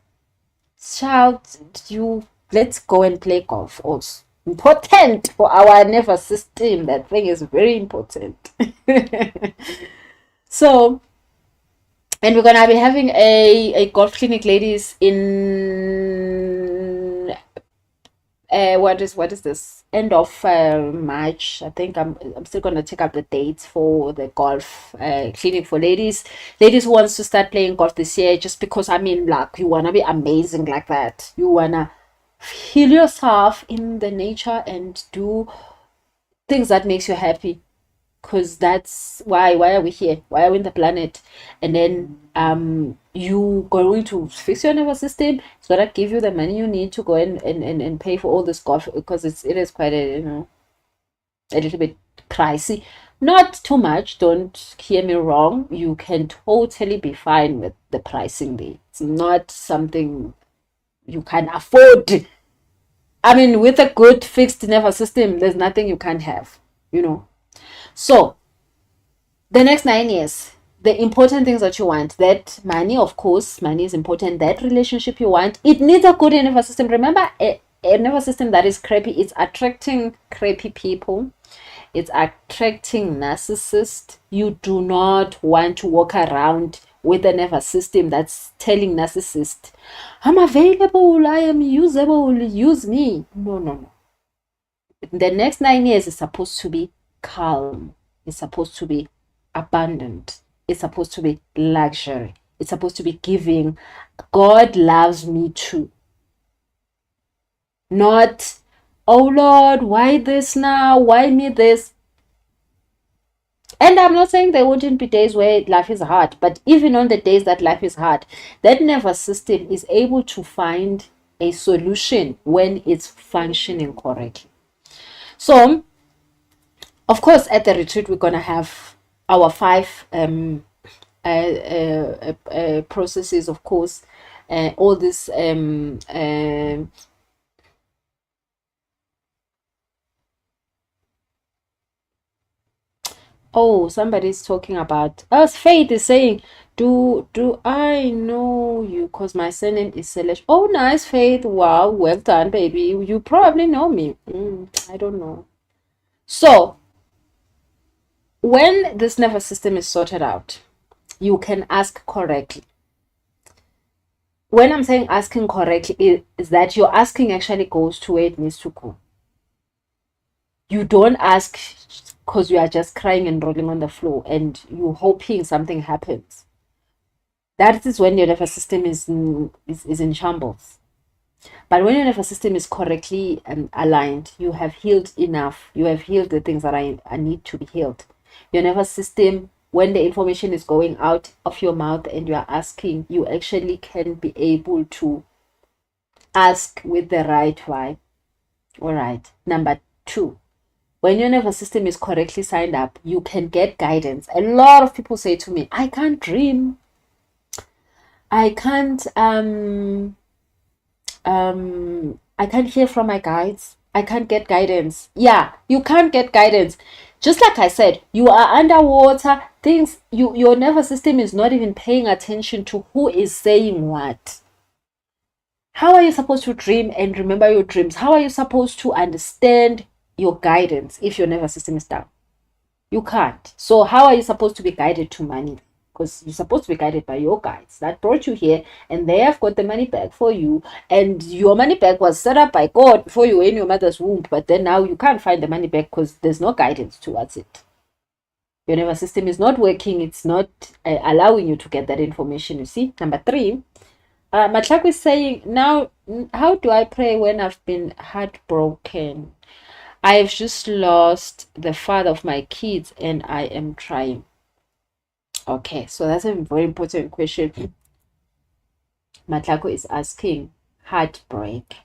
Child, let's go and play golf also. Important for our nervous system. That thing is very important. So, and we're gonna be having a golf clinic, ladies, in what is this, end of March. I think I'm still gonna check out the dates for the golf clinic for ladies who wants to start playing golf this year, just because I mean, like, you wanna be amazing like that. You wanna heal yourself in the nature and do things that makes you happy, because that's why are we here, why are we in the planet. And then you going to fix your nervous system. It's gonna give you the money you need to go and pay for all this golf, because it is quite a, a little bit pricey. Not too much, don't hear me wrong, you can totally be fine with the pricing there. It's not something you can afford. I mean, with a good fixed nervous system, there's nothing you can't have, So the next 9 years, the important things that you want, that money, of course, money is important. That relationship you want, it needs a good nervous system. Remember, a nervous system that is crappy, it's attracting crappy people. It's attracting narcissists. You do not want to walk around with a nervous system that's telling narcissist, I'm available, I am usable, use me. No. The next 9 years is supposed to be calm. It's supposed to be abundant. It's supposed to be luxury. It's supposed to be giving. God loves me too. Not, oh Lord, why this now? Why me this? And I'm not saying there wouldn't be days where life is hard, but even on the days that life is hard, that nervous system is able to find a solution when it's functioning correctly. So, of course, at the retreat, we're going to have our 5 processes, of course, all this oh, somebody's talking about us. Faith is saying, do I know you? Because my surname is Selesh. Oh, nice, Faith. Wow, well done, baby. You probably know me. I don't know. So, when this nervous system is sorted out, you can ask correctly. When I'm saying asking correctly, is that your asking actually goes to where it needs to go. You don't ask because you are just crying and rolling on the floor and you're hoping something happens. That is when your nervous system is in shambles. But when your nervous system is correctly aligned, you have healed enough. You have healed the things that I need to be healed. Your nervous system, when the information is going out of your mouth and you are asking, you actually can be able to ask with the right vibe. All right. Number 2, when your nervous system is correctly signed up, you can get guidance. A lot of people say to me, I can't dream. I can't hear from my guides. I can't get guidance. Yeah, you can't get guidance. Just like I said, you are underwater. Your nervous system is not even paying attention to who is saying what. How are you supposed to dream and remember your dreams? How are you supposed to understand your guidance if your nervous system is down? You can't. So how are you supposed to be guided to money? Because you're supposed to be guided by your guides that brought you here, and they have got the money bag for you, and your money bag was set up by God before you were in your mother's womb, but then now you can't find the money bag because there's no guidance towards it. Your nervous system is not working. It's not allowing you to get that information, you see. Number 3, Matlako is saying, now, how do I pray when I've been heartbroken? I've just lost the father of my kids and I am trying. Okay, so that's a very important question. Matlako is asking, heartbreak.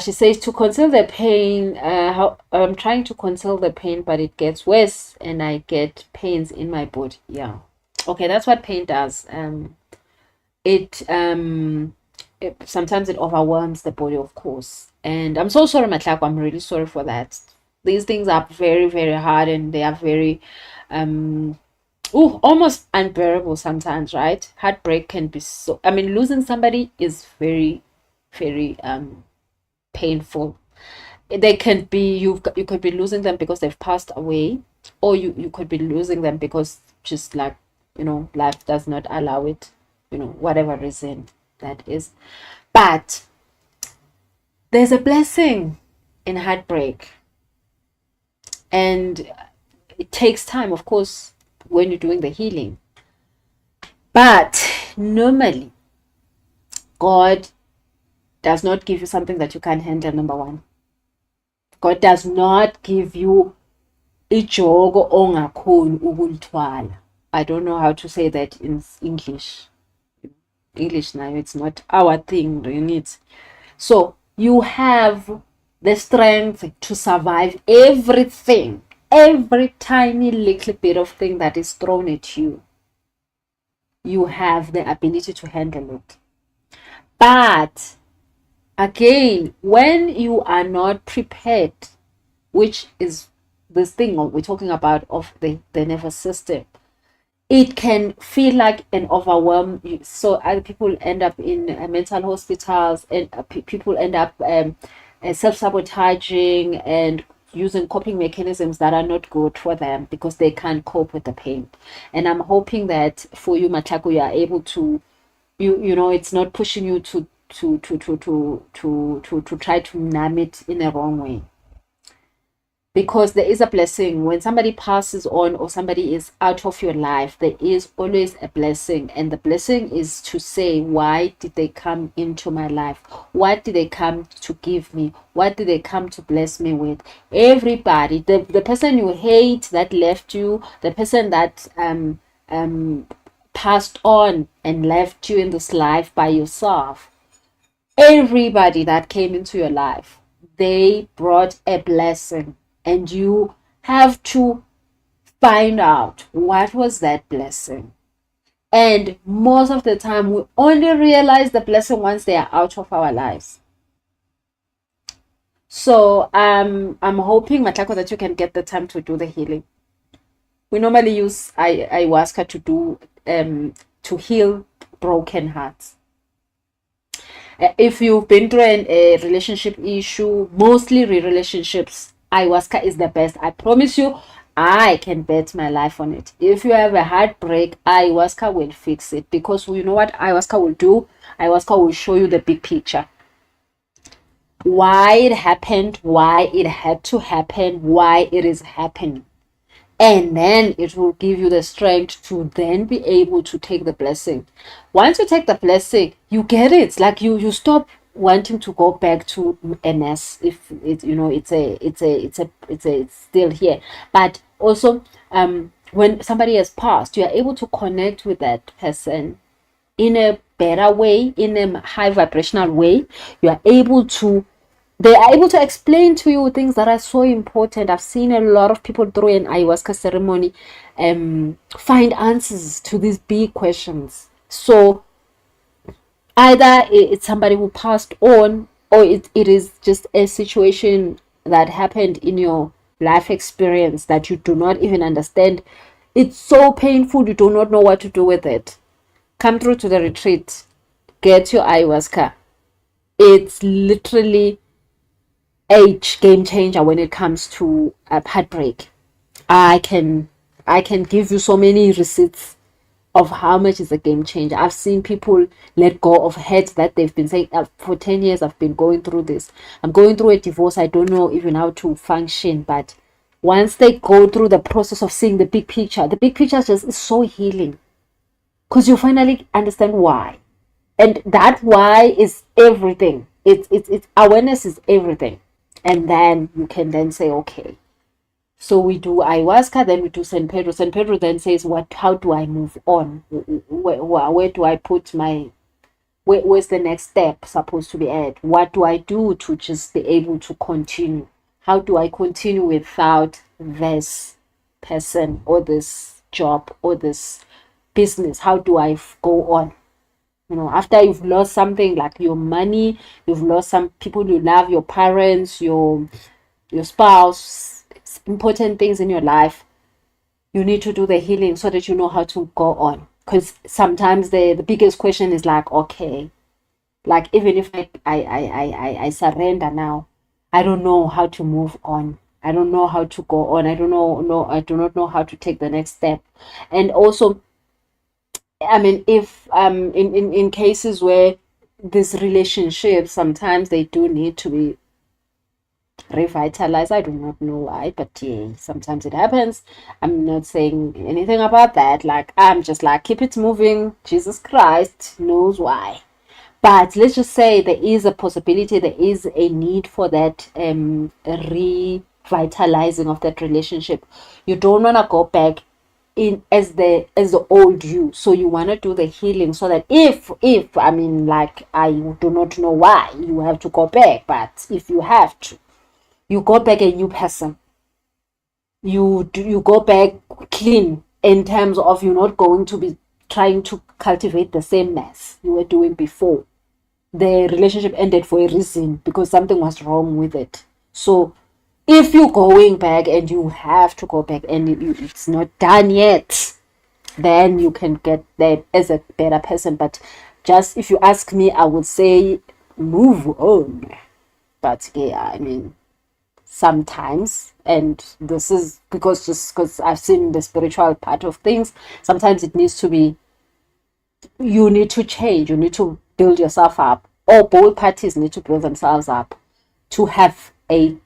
She says, to conceal the pain, I'm trying to conceal the pain, but it gets worse and I get pains in my body. Yeah. Okay, that's what pain does. It sometimes it overwhelms the body, of course. And I'm so sorry, Matlako. I'm really sorry for that. These things are very, very hard, and they are very almost unbearable sometimes, right? Heartbreak can be so, I mean, losing somebody is very, very painful. They can be, you could be losing them because they've passed away, or you could be losing them because just like, life does not allow it, whatever reason that is. But there's a blessing in heartbreak, and it takes time, of course, when you're doing the healing. But normally, God does not give you something that you can't handle. Number 1, God does not give you ijogo ongakhoni ukulithwala. I don't know how to say that in English. English now, it's not our thing, doing it. So you have the strength to survive everything, every tiny little bit of thing that is thrown at you. You have the ability to handle it. But again, when you are not prepared, which is this thing we're talking about of the nervous system, it can feel like an overwhelm. So other people end up in mental hospitals, and people end up self-sabotaging and using coping mechanisms that are not good for them because they can't cope with the pain. And I'm hoping that for you, Matlako, you are able to, it's not pushing you to try to numb it in a wrong way. Because there is a blessing when somebody passes on or somebody is out of your life. There is always a blessing, and the blessing is to say, why did they come into my life? What did they come to give me? What did they come to bless me with? Everybody, the person you hate that left you, the person that passed on and left you in this life by yourself, everybody that came into your life, they brought a blessing. And you have to find out what was that blessing. And most of the time, we only realize the blessing once they are out of our lives. So I'm hoping, Matlako, that you can get the time to do the healing. We normally use ayahuasca to do to heal broken hearts. If you've been through a relationship issue, mostly relationships, ayahuasca is the best. I promise you, I can bet my life on it. If you have a heartbreak, ayahuasca will fix it, because you know what ayahuasca will do? Ayahuasca will show you the big picture. Why it happened, why it had to happen, why it is happening. And then it will give you the strength to then be able to take the blessing. Once you take the blessing, you get it. Like you stop wanting to go back to MS if it it's still here. But also when somebody has passed, you are able to connect with that person in a better way, in a high vibrational way. They are able to explain to you things that are so important. I've seen a lot of people through an ayahuasca ceremony find answers to these big questions. So either it's somebody who passed on, or it is just a situation that happened in your life experience that you do not even understand. It's so painful, you do not know what to do with it. Come through to the retreat. get your ayahuasca. It's literally a game changer when it comes to heartbreak. I can give you so many receipts of how much is a game changer. I've seen people let go of hurts that they've been saying for 10 years. I've been going through this. I'm going through a divorce. I don't know even how to function. But once they go through the process of seeing the big picture just is so healing, because you finally understand why. And that why is everything. It's awareness is everything. And then you can then say, okay, so we do ayahuasca, then we do San Pedro. San Pedro then says, "What? How do I move on? Where do I put my? Where's the next step supposed to be at? What do I do to just be able to continue? How do I continue without this person or this job or this business? How do I go on? After you've lost something like your money, you've lost some people you love, your parents, your spouse, important things in your life, you need to do the healing so that you know how to go on. Because sometimes the biggest question is like, okay, like even if I surrender now, I don't know how to move on. I don't know how to go on. I do not know how to take the next step. And also, I mean, if in cases where these relationships, sometimes they do need to be revitalized. I do not know why, but yeah, sometimes it happens. I'm not saying anything about that. Like, I'm just like, keep it moving. Jesus Christ knows why. But let's just say there is a possibility, there is a need for that revitalizing of that relationship. You don't want to go back in as the old you, so you want to do the healing so that if I mean, like, I do not know why you have to go back, but if you have to, you go back a new person. You go back clean, in terms of you're not going to be trying to cultivate the same mess you were doing before. The relationship ended for a reason, because something was wrong with it. So if you're going back and you have to go back and it's not done yet, then you can get there as a better person. But just, if you ask me, I would say move on. But yeah, I mean, sometimes, and this is because I've seen the spiritual part of things, sometimes it needs to be, you need to change, you need to build yourself up, or both parties need to build themselves up to have a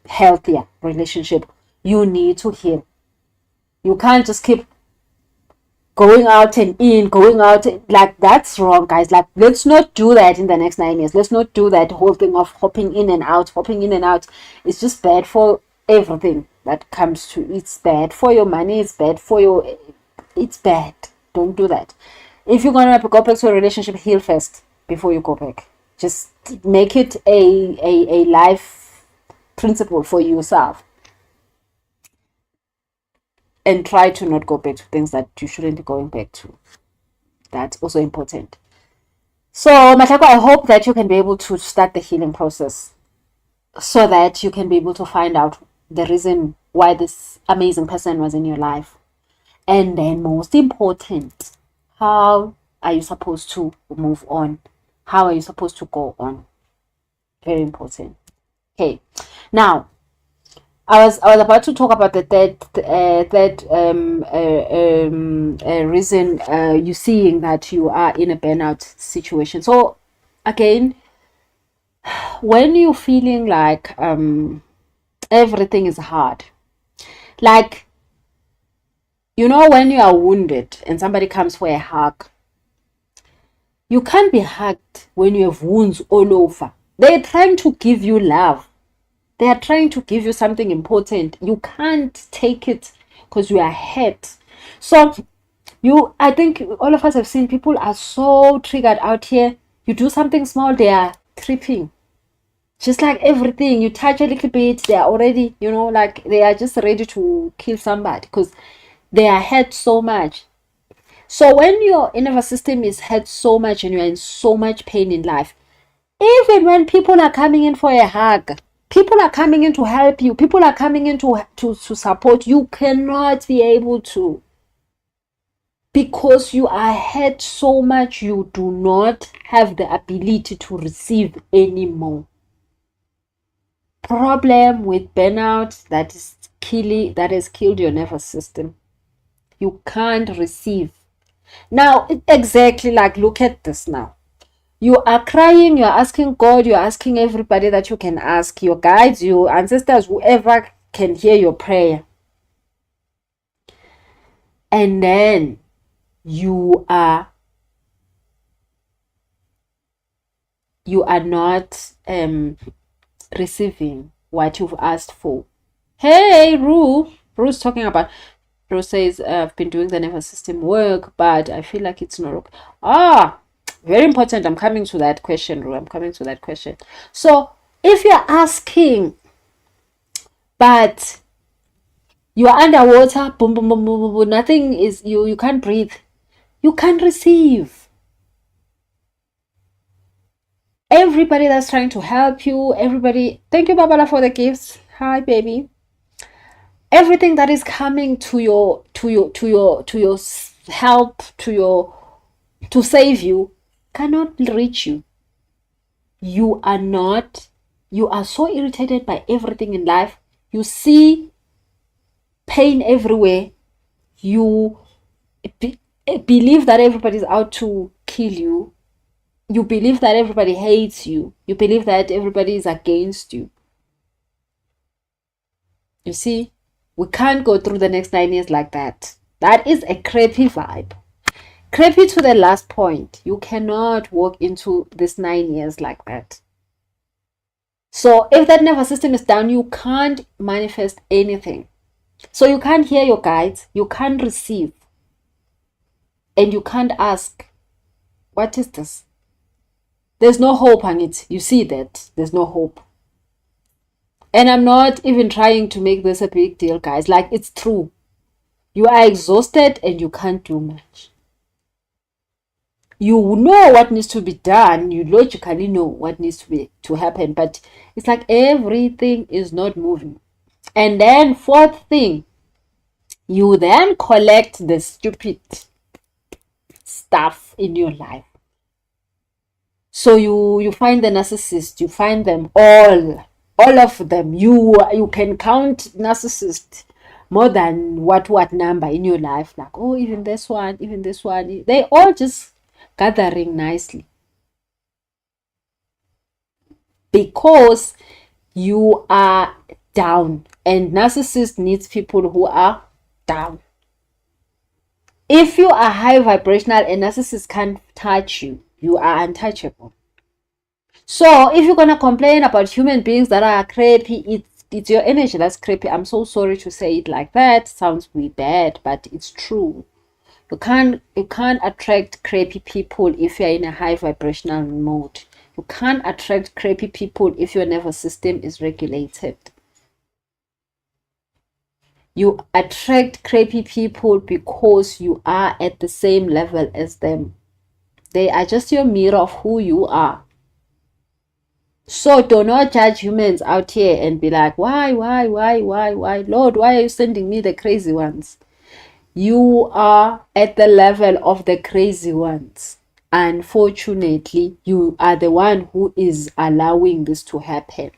healthier relationship. You need to heal. You can't just keep going out and in, like, that's wrong, guys. Like, let's not do that in the next 9 years. Let's not do that whole thing of hopping in and out. It's just bad for everything that comes to. It's bad for your money, it's bad. Don't do that. If you're gonna go back to a relationship, heal first before you go back. Just make it a life principle for yourself, and try to not go back to things that you shouldn't be going back to. That's also important. So, Matako, I hope that you can be able to start the healing process so that you can be able to find out the reason why this amazing person was in your life. And then, most important, how are you supposed to move on? How are you supposed to go on? Very important. Okay. Now, I was about to talk about the third reason you're seeing that you are in a burnout situation. So again, when you're feeling like everything is hard, like, when you are wounded and somebody comes for a hug, you can't be hugged when you have wounds all over. They're trying to give you love. They are trying to give you something important. You can't take it because you are hurt. So I think all of us have seen people are so triggered out here. You do something small, they are tripping. Just like everything, you touch a little bit, they are already, like, they are just ready to kill somebody because they are hurt so much. So when your nervous system is hurt so much and you're in so much pain in life, even when people are coming in for a hug, people are coming in to help you, people are coming in to support you, cannot be able to because you are hurt so much, you do not have the ability to receive anymore. Problem with burnout that has killed your nervous system. You can't receive. Now, exactly, like, look at this now. You are crying, you're asking God, you're asking everybody that you can ask, your guides, your ancestors, whoever can hear your prayer. And then you are not receiving what you've asked for. Hey, Rue's talking about. Rue says, I've been doing the nervous system work, but I feel like it's not okay. Very important. I'm coming to that question, Rue. I'm coming to that question. So if you're asking, but you're underwater, boom, boom, boom, boom, boom, boom, nothing is, you can't breathe, you can't receive. Everybody that's trying to help you, everybody, thank you, Babala, for the gifts. Hi, baby. Everything that is coming to your help, to save you, cannot reach you. You are so irritated by everything in life. You see pain everywhere. You believe that everybody's out to kill you. You believe that everybody hates you. You believe that everybody is against you. You see, we can't go through the next 9 years like that. That is a crappy vibe. Crappy to the last point. You cannot walk into this 9 years like that. So if that nervous system is down, you can't manifest anything. So you can't hear your guides, you can't receive, and you can't ask, what is this? There's no hope on it. You see that there's no hope. And I'm not even trying to make this a big deal, guys. Like, it's true. You are exhausted and you can't do much. You know what needs to be done. You logically know what needs to happen. But it's like everything is not moving. And then fourth thing, you then collect the stupid stuff in your life. So you find the narcissist, you find them all of them. You can count narcissists more than what number in your life. Like, oh, even this one. They all just gathering nicely. Because you are down. And narcissist needs people who are down. If you are high vibrational and narcissist can't touch you, you are untouchable. So if you're gonna complain about human beings that are crappy, it's your energy that's crappy. I'm so sorry to say it like that. Sounds really bad, but it's true. You can't attract crappy people if you're in a high vibrational mode. You can't attract crappy people if your nervous system is regulated. You attract crappy people because you are at the same level as them. They are just your mirror of who you are. So do not judge humans out here and be like, why, Lord, why are you sending me the crazy ones? You are at the level of the crazy ones. Unfortunately, you are the one who is allowing this to happen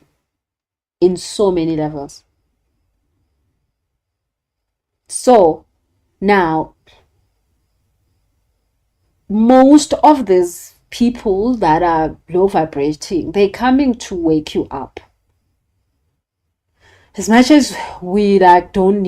in so many levels. So now, most of these people that are low vibrating, they're coming to wake you up. As much as we don't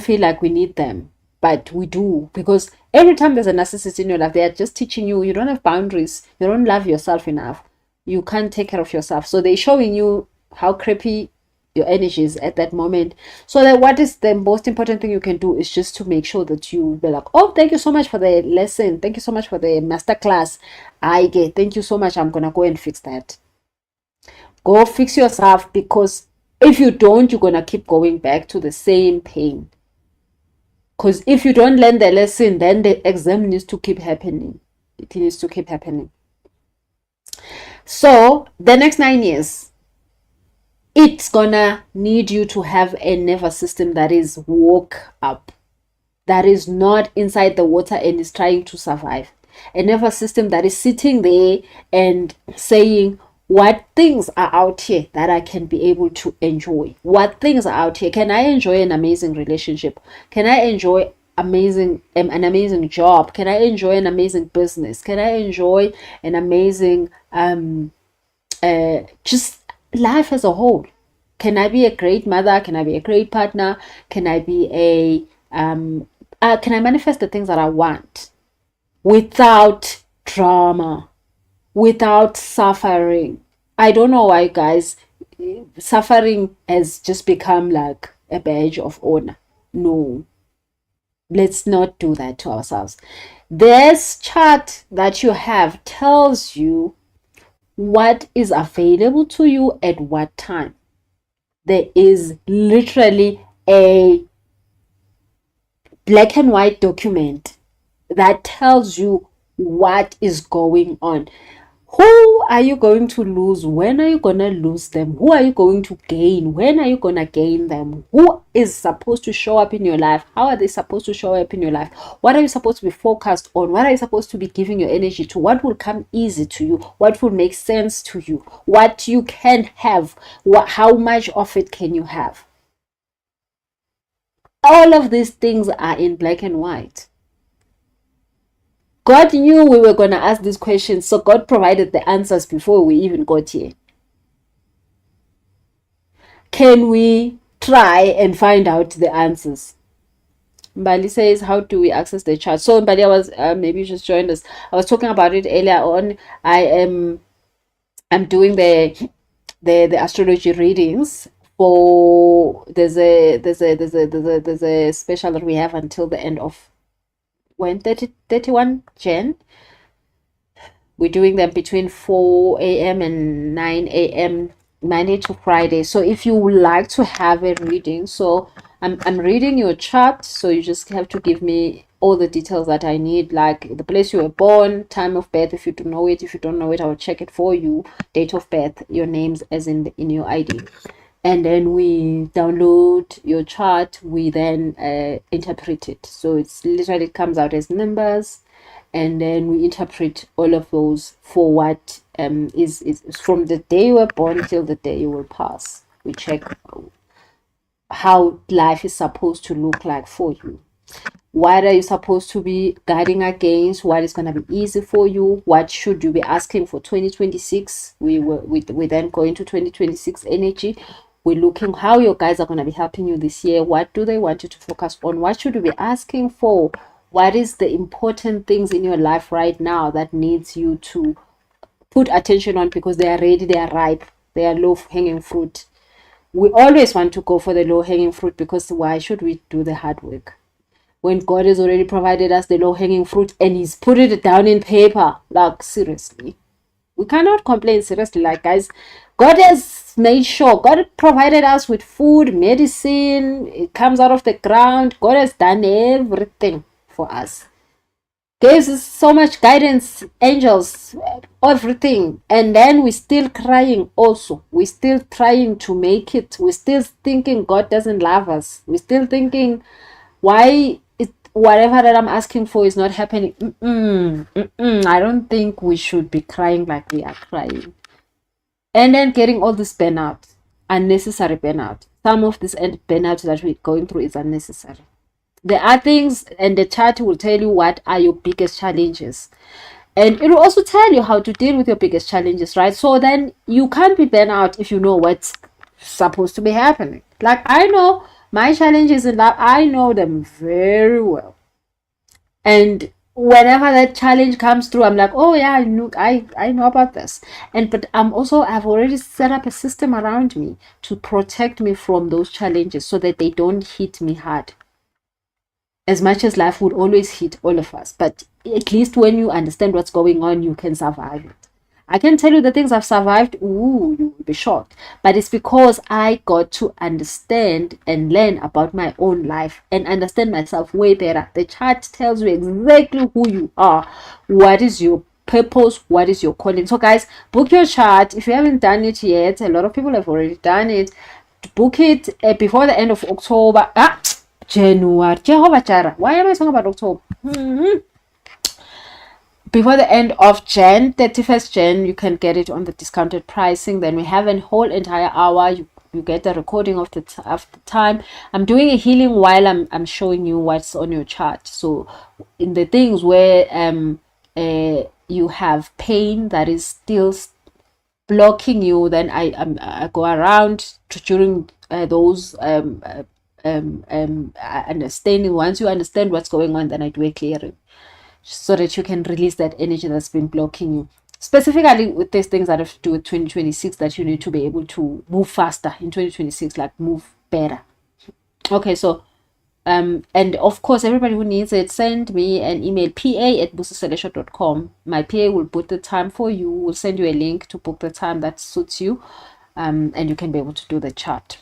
feel like we need them, but we do, because every time there's a narcissist in your life, they are just teaching you don't have boundaries, you don't love yourself enough, you can't take care of yourself. So they're showing you how crappy your energy is at that moment. So that what is the most important thing you can do is just to make sure that you be like, oh, thank you so much for the lesson, thank you so much for the master class, thank you so much, I'm gonna go and fix that. Go fix yourself, because if you don't, you're gonna keep going back to the same pain. Because if you don't learn the lesson, then the exam needs to keep happening. It needs to keep happening. So the next 9 years, it's gonna need you to have a nervous system that is woke up. that is not inside the water and is trying to survive. A nervous system that is sitting there and saying, what things are out here that I can be able to enjoy? What things are out here? Can I enjoy an amazing relationship? Can I enjoy an amazing job? Can I enjoy an amazing business? Can I enjoy an amazing just life as a whole? Can I be a great mother? Can I be a great partner? Can I be can I manifest the things that I want without drama, without suffering? I don't know why, guys, suffering has just become like a badge of honor. No, let's not do that to ourselves. This chart that you have tells you what is available to you at what time. There is literally a black and white document that tells you what is going on. Who are you going to lose? When are you going to lose them? Who are you going to gain? When are you going to gain them? Who is supposed to show up in your life? How are they supposed to show up in your life? What are you supposed to be focused on? What are you supposed to be giving your energy to? What will come easy to you? What will make sense to you? What you can have? How much of it can you have? All of these things are in black and white. God knew we were going to ask these questions, so God provided the answers before we even got here. Can we try and find out the answers? Mbali says, how do we access the chart? So Mbali, I was maybe you just joined us. I was talking about it earlier on. I'm doing the astrology readings for there's a special that we have until the end of 31 Jan. We're doing them between 4 a.m. and 9 a.m. Monday to Friday. So if you would like to have a reading, so I'm reading your chart, so you just have to give me all the details that I need, like the place you were born, time of birth if you don't know it. If you don't know it, I will check it for you. Date of birth, your names as in your ID. And then we download your chart. We then interpret it. So it's literally comes out as numbers, and then we interpret all of those for what is from the day you were born till the day you will pass. We check how life is supposed to look like for you. What are you supposed to be guarding against? What is going to be easy for you? What should you be asking for 2026? We then go into 2026 energy. We're looking how your guides are going to be helping you this year. What do they want you to focus on? What should you be asking for? What is the important things in your life right now that needs you to put attention on, because they are ready, they are ripe, they are low-hanging fruit. We always want to go for the low-hanging fruit, because why should we do the hard work when God has already provided us the low-hanging fruit and He's put it down in paper? Like, seriously, we cannot complain. Seriously, like, guys, God has made sure. God provided us with food, medicine. It comes out of the ground. God has done everything for us. Gives us so much guidance, angels, everything. And then we're still crying also. We're still trying to make it. We're still thinking God doesn't love us. We're still thinking why whatever that I'm asking for is not happening. I don't think we should be crying like we are crying. And then getting all this burnout, unnecessary burnout. Some of this burnout that we're going through is unnecessary. There are things, and the chart will tell you what are your biggest challenges. And it will also tell you how to deal with your biggest challenges, right? So then you can't be burnout if you know what's supposed to be happening. Like, I know my challenges in life, I know them very well. And whenever that challenge comes through, I'm like, oh yeah, I know about this. But I've already set up a system around me to protect me from those challenges so that they don't hit me hard. As much as life would always hit all of us, but at least when you understand what's going on, you can survive it. I can tell you the things I've survived. Ooh, you will be shocked. But it's because I got to understand and learn about my own life and understand myself way better. The chart tells you exactly who you are, what is your purpose, what is your calling. So guys, book your chart. If you haven't done it yet, a lot of people have already done it. Book it before the end of October. January, Jehovah Jireh. Why am I talking about October? Before the end of Jan, 31st Jan, you can get it on the discounted pricing. Then we have a whole entire hour. You get the recording of the time. I'm doing a healing while I'm showing you what's on your chart. So in the things where you have pain that is still blocking you, then I go around during those understanding. Once you understand what's going on, then I do a clearing so that you can release that energy that's been blocking you. Specifically with these things that have to do with 2026, that you need to be able to move faster in 2026, like move better. Okay, so and of course, everybody who needs it, send me an email, pa@busiselesha.com. My PA will book the time for you. We'll send you a link to book the time that suits you, and you can be able to do the chart.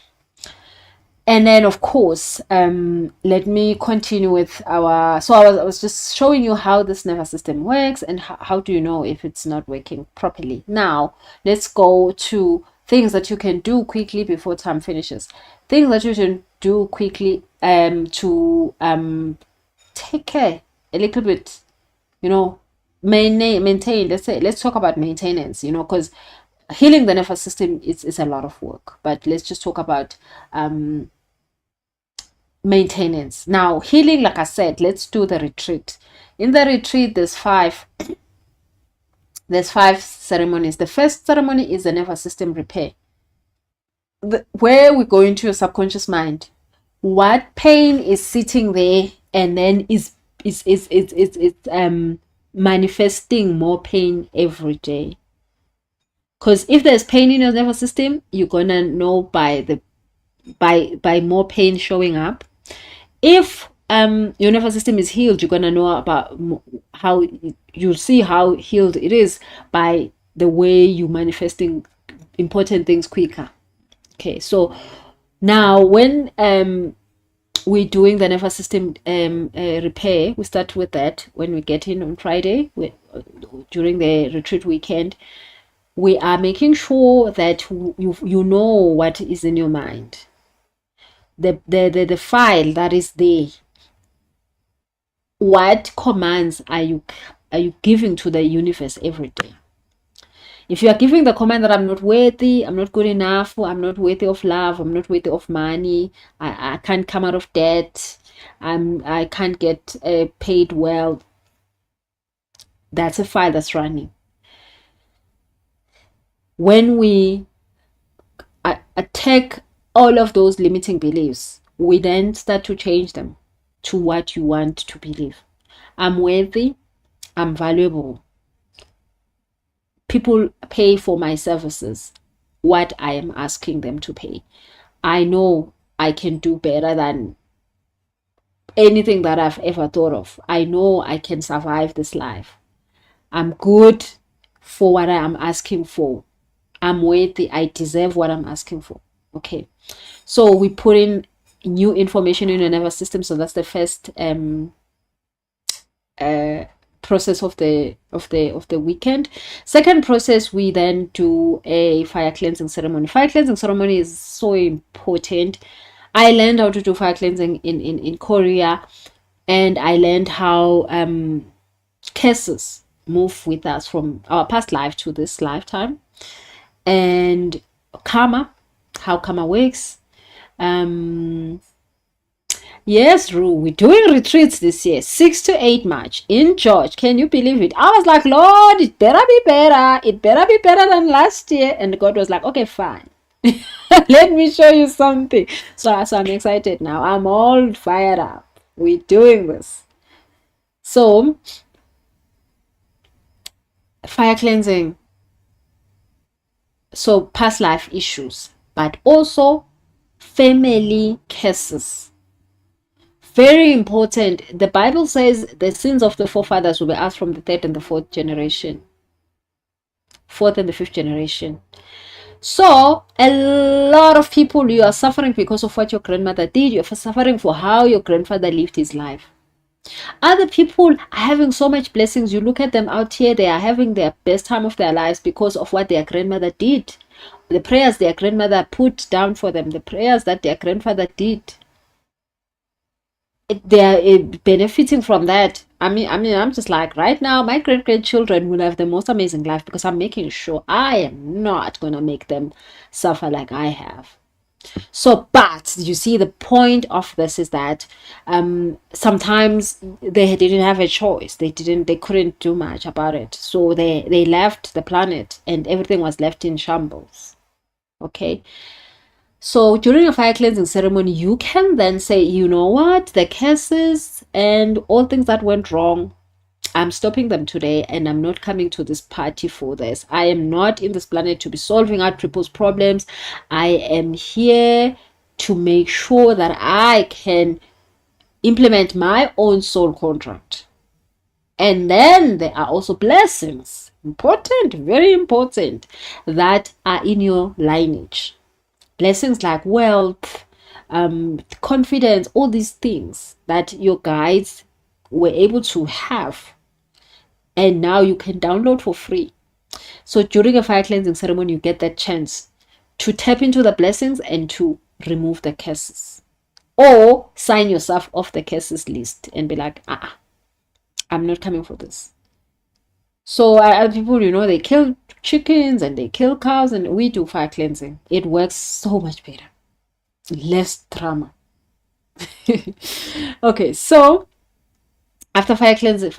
And then, of course, let me continue with our. So I was just showing you how this nervous system works and how do you know if it's not working properly. Now, let's go to things that you can do quickly before time finishes. Things that you can do quickly to take care a little bit, maintain. Let's talk about maintenance, because healing the nervous system is a lot of work. But let's just talk about maintenance. Now, healing, like I said, let's do the retreat. In the retreat, there's five ceremonies. The first ceremony is the nervous system repair, where we go into your subconscious mind. What pain is sitting there and then is manifesting more pain every day? Because if there's pain in your nervous system, you're gonna know by more pain showing up. If your nervous system is healed, you're gonna know about how you'll see how healed it is by the way you manifesting important things quicker. Okay, so now when we're doing the nervous system repair, we start with that when we get in on Friday during the retreat weekend. We are making sure that you know what is in your mind, the file that is there. What commands are you giving to the universe every day? If you are giving the command that I'm not worthy, I'm not good enough, I'm not worthy of love, I'm not worthy of money, I can't come out of debt, I can't get paid well, that's a file that's running. When we attack all of those limiting beliefs, we then start to change them to what you want to believe. I'm worthy, I'm valuable, people pay for my services, what I am asking them to pay. I know I can do better than anything that I've ever thought of. I know I can survive this life. I'm good for what I am asking for. I'm worthy, I deserve what I'm asking for. Okay, so we put in new information in the nervous system. So that's the first process of the weekend. Second process, we then do a fire cleansing ceremony. Fire cleansing ceremony is so important. I learned how to do fire cleansing in Korea, and I learned how curses move with us from our past life to this lifetime, and karma, how karma works. Yes, Rue, we're doing retreats this year, 6 to 8 March in George. Can you believe it? I was like, Lord, it better be better. It better be better than last year. And God was like, okay, fine. Let me show you something. So I'm excited now. I'm all fired up. We're doing this. So, fire cleansing. So, past life issues, but also family curses. Very important. The Bible says the sins of the forefathers will be asked from the third and the fourth generation. Fourth and the fifth generation. So a lot of people, you are suffering because of what your grandmother did. You're suffering for how your grandfather lived his life. Other people are having so much blessings. You look at them out here, they are having their best time of their lives because of what their grandmother did. The prayers their grandmother put down for them, the prayers that their grandfather did. they're benefiting from that. I mean, I'm just like, right now, my great grandchildren will have the most amazing life because I'm making sure I am not gonna make them suffer like I have. So, but you see, the point of this is that sometimes they didn't have a choice. They couldn't do much about it. So they left the planet, and everything was left in shambles. Okay. So during a fire cleansing ceremony, you can then say, you know what, the curses and all things that went wrong, I'm stopping them today, and I'm not coming to this party for this. I am not in this planet to be solving out people's problems. I am here to make sure that I can implement my own soul contract. And then there are also blessings, important, very important, that are in your lineage. Blessings like wealth, confidence, all these things that your guides were able to have, and now you can download for free. So during a fire cleansing ceremony, you get that chance to tap into the blessings and to remove the curses, or sign yourself off the curses list and be like, I'm not coming for this. So people, they kill chickens and they kill cows, and we do fire cleansing. It works so much better, less drama. Okay, so after the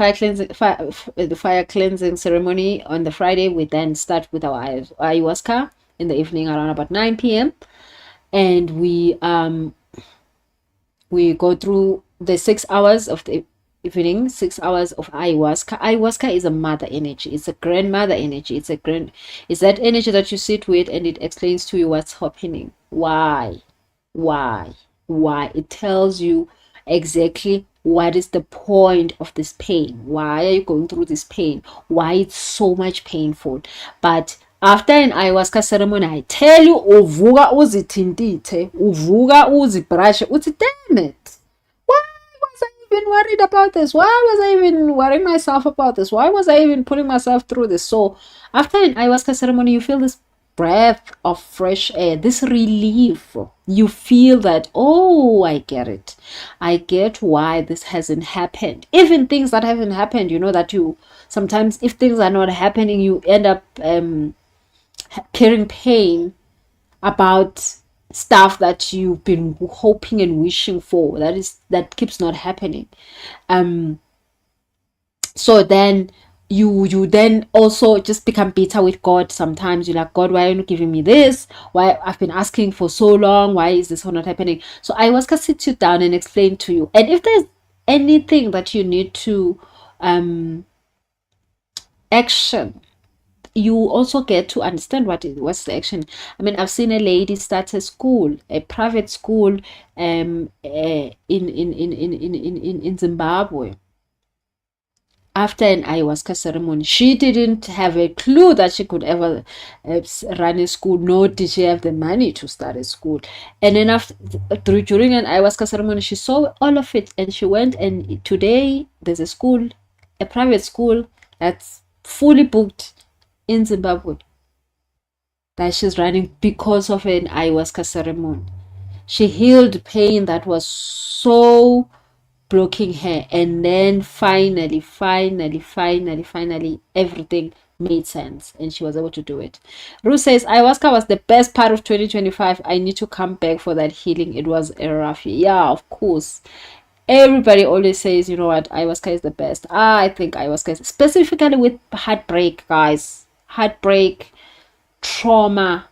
fire cleansing ceremony on the Friday, we then start with our ayahuasca in the evening around about 9 p.m. and we go through the 6 hours of the evening, 6 hours of ayahuasca. Ayahuasca is a mother energy. It's a grandmother energy. It's that energy that you sit with, and it explains to you what's happening, why. It tells you exactly what is the point of this pain. Why are you going through this pain? Why it's so much painful? But after an ayahuasca ceremony, I tell you, uvuka uzithintithe, uvuka uzibrushe, uthi, damn it, why was I even worried about this? Why was I even worrying myself about this? Why was I even putting myself through this? So after an ayahuasca ceremony, you feel this breath of fresh air, this relief. You feel that, oh, I get it. I get why this hasn't happened. Even things that haven't happened, that you sometimes, if things are not happening, you end up carrying pain about stuff that you've been hoping and wishing for, that keeps not happening. So then you then also just become bitter with God. Sometimes you're like, God, why are you not giving me this? Why I've been asking for so long? Why is this not happening? So ayahuasca sits you down and explain to you. And if there's anything that you need to action, you also get to understand what's the action. I mean, I've seen a lady start a school, a private school, in Zimbabwe. After an ayahuasca ceremony, she didn't have a clue that she could ever run a school, nor did she have the money to start a school. And then during an ayahuasca ceremony, she saw all of it, and she went, and today there's a school, a private school that's fully booked in Zimbabwe that she's running because of an ayahuasca ceremony. She healed pain that was so blocking her, and then finally everything made sense and she was able to do it. Ruth says ayahuasca was the best part of 2025. I need to come back for that healing. It was a rough year. Yeah, of course, everybody always says, you know what, ayahuasca is the best. I think ayahuasca is, specifically with heartbreak, guys, heartbreak, trauma,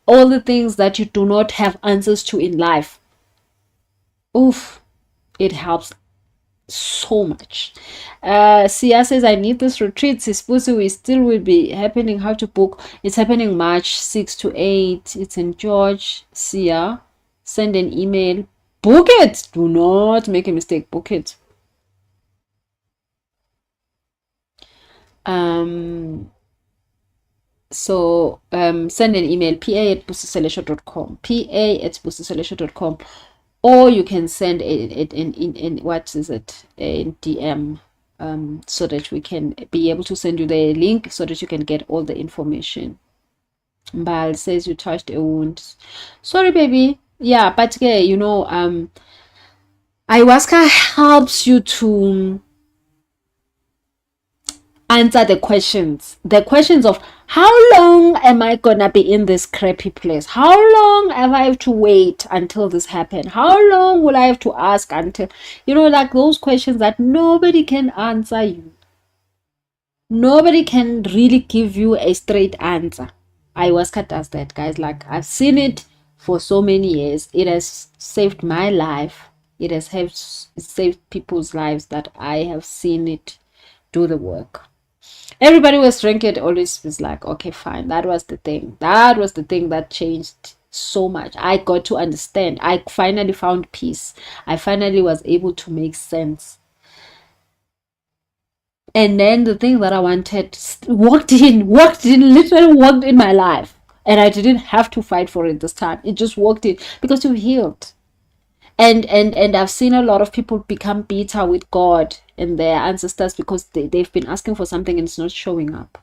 all the things that you do not have answers to in life. Oof, it helps so much. Sia says, I need this retreat. Sispusi, we still will be happening. How to book? It's happening March 6 to 8. It's in George. Sia, send an email. Book it. Do not make a mistake. Book it. So send an email, pa@busiselesho.com, pa@busiselesho.com, or you can send in what is it, a DM, so that we can be able to send you the link so that you can get all the information. Mbal says you touched a wound. Sorry, baby. Yeah, but you know, Ayahuasca helps you to answer the questions of how long am I gonna be in this crappy place? How long have I have to wait until this happen? How long will I have to ask until, like those questions that nobody can answer you. Nobody can really give you a straight answer. Ayahuasca does that, guys. Like, I've seen it for so many years. It has saved my life. It has saved people's lives that I have seen it do the work. Everybody was drinking it, always was like, okay, fine. That was the thing. That was the thing that changed so much. I got to understand. I finally found peace. I finally was able to make sense. And then the thing that I wanted literally walked in my life. And I didn't have to fight for it this time. It just walked in because you've healed. And I've seen a lot of people become bitter with God and their ancestors because they've been asking for something and it's not showing up.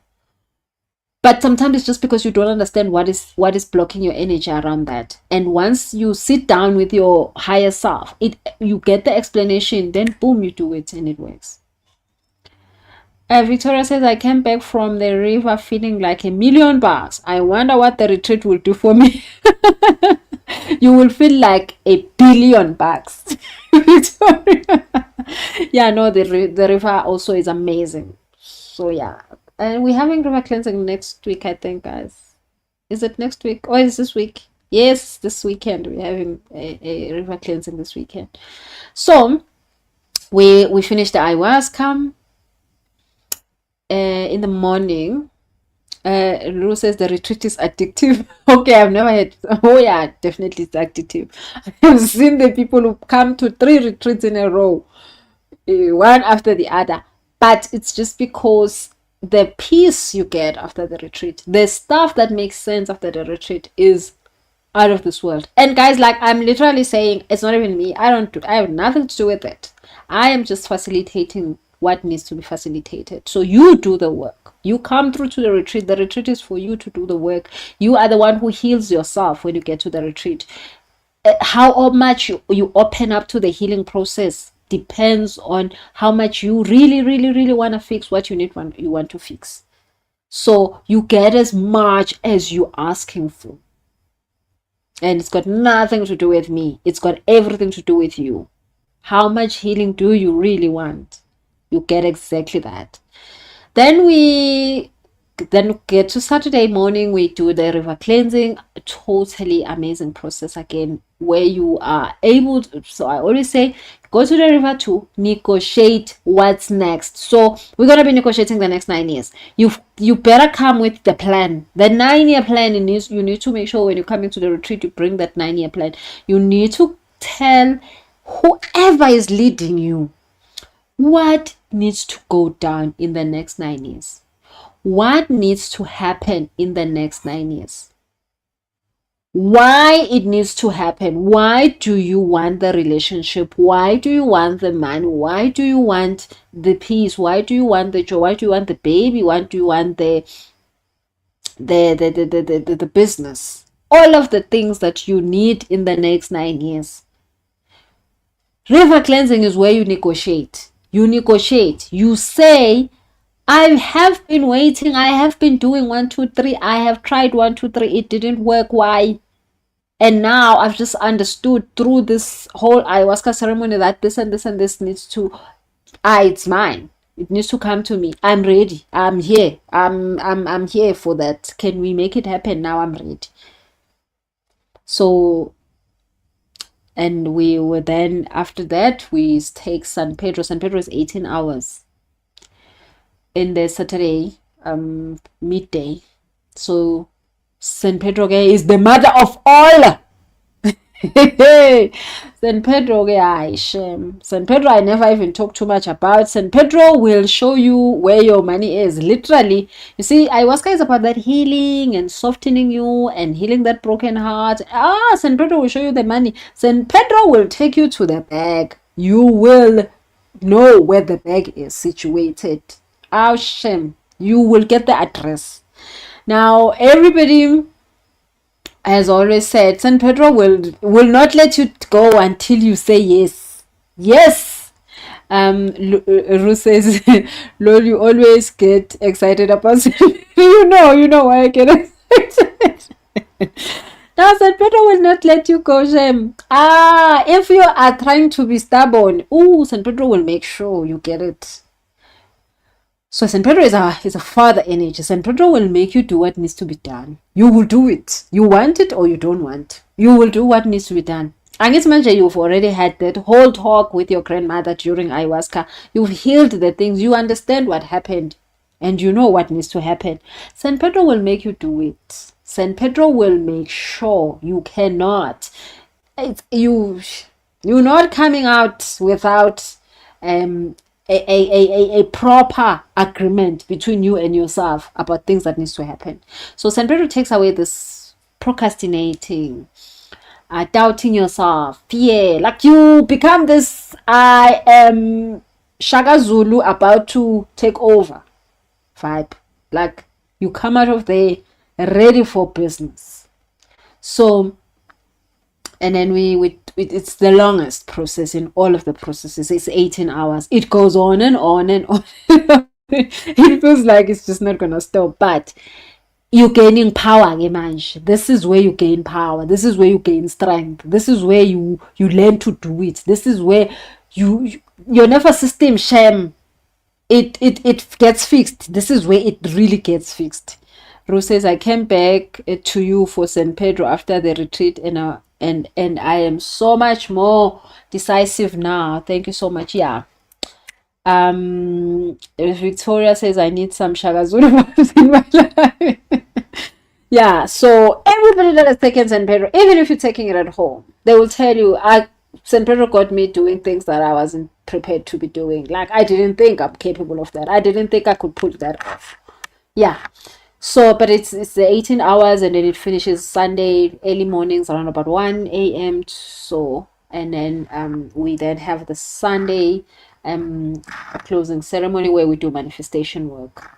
But sometimes it's just because you don't understand what is blocking your energy around that. And once you sit down with your higher self, you get the explanation, then boom, you do it and it works. Victoria says, I came back from the river feeling like $1,000,000. I wonder what the retreat will do for me. You will feel like $1,000,000,000. Victoria. Yeah, no, the river also is amazing. So yeah. And we're having river cleansing next week, I think, guys. Is it next week? Or is this week? Yes, this weekend. We're having a river cleansing this weekend. So we finished the ayahuasca. In the morning, Lulu says the retreat is addictive. Okay, I've never had. Oh yeah, definitely it's addictive. I've seen the people who come to 3 retreats in a row, one after the other. But it's just because the peace you get after the retreat, the stuff that makes sense after the retreat is out of this world. And guys, like, I'm literally saying, it's not even me. I have nothing to do with it. I am just facilitating what needs to be facilitated. So you do the work. You come through to the retreat. The retreat is for you to do the work. You are the one who heals yourself when you get to the retreat. How much you open up to the healing process depends on how much you really, really, really want to fix what you want to fix. So you get as much as you're asking for. And it's got nothing to do with me. It's got everything to do with you. How much healing do you really want? You get exactly that. Then we get to Saturday morning. We do the river cleansing. Totally amazing process again, where you are able to, so I always say, go to the river to negotiate what's next. So we're going to be negotiating the next 9 years. You better come with the plan. The 9-year plan, you need to make sure when you come into the retreat, you bring that 9-year plan. You need to tell whoever is leading you what needs to go down in the next 9 years. What needs to happen in the next 9 years? Why it needs to happen? Why do you want the relationship? Why do you want the money? Why do you want the peace? Why do you want the joy? Why do you want the baby? Why do you want the business? All of the things that you need in the next 9 years. River cleansing is where you negotiate. You negotiate. You say, I have been waiting. I have been doing 1, 2, 3. I have tried 1, 2, 3. It didn't work. Why? And now I've just understood through this whole ayahuasca ceremony that this and this and this needs to, it's mine. It needs to come to me. I'm ready. I'm here. I'm here for that. Can we make it happen? Now I'm ready. So, and we were then, after that, we take San Pedro. San Pedro is 18 hours in the Saturday midday. So San Pedro is the mother of all. San Pedro, San Pedro, I never even talk too much about. San Pedro will show you where your money is. Literally, you see, ayahuasca is about that healing and softening you and healing that broken heart. San Pedro will show you the money. San Pedro will take you to the bag. You will know where the bag is situated. Shame. You will get the address. Now, everybody has always said San Pedro will not let you go until you say yes. Yes. Ru says, Lol, you always get excited about you know why I get excited. Now, San Pedro will not let you go, Shem. If you are trying to be stubborn, San Pedro will make sure you get it. So San Pedro is a father energy. San Pedro will make you do what needs to be done. You will do it. You want it or you don't want. You will do what needs to be done. And it's mentioned you've already had that whole talk with your grandmother during ayahuasca. You've healed the things. You understand what happened. And you know what needs to happen. San Pedro will make you do it. San Pedro will make sure you cannot. You're not coming out without a proper agreement between you and yourself about things that needs to happen. So San Pedro takes away this procrastinating, doubting yourself, fear. Like you become this I am Shaka Zulu about to take over vibe. Like you come out of there ready for business. So, and then it's the longest process in all of the processes. It's 18 hours. It goes on and on and on. It feels like it's just not gonna stop. But you're gaining power, Gemanj. This is where you gain power. This is where you gain strength. This is where you learn to do it. This is where your nervous system, shame, it gets fixed. This is where it really gets fixed. Rose says, I came back to you for San Pedro after the retreat, and I am so much more decisive now. Thank you so much. Yeah. Victoria says, I need some Shaka Zulu vibes in my life. Yeah, so everybody that has taken San Pedro, even if you're taking it at home, they will tell you, San Pedro got me doing things that I wasn't prepared to be doing. Like, I didn't think I'm capable of that. I didn't think I could pull that off. Yeah. So, but it's the 18 hours, and then it finishes Sunday early mornings around about 1 a.m. So, and then we then have the Sunday closing ceremony where we do manifestation work.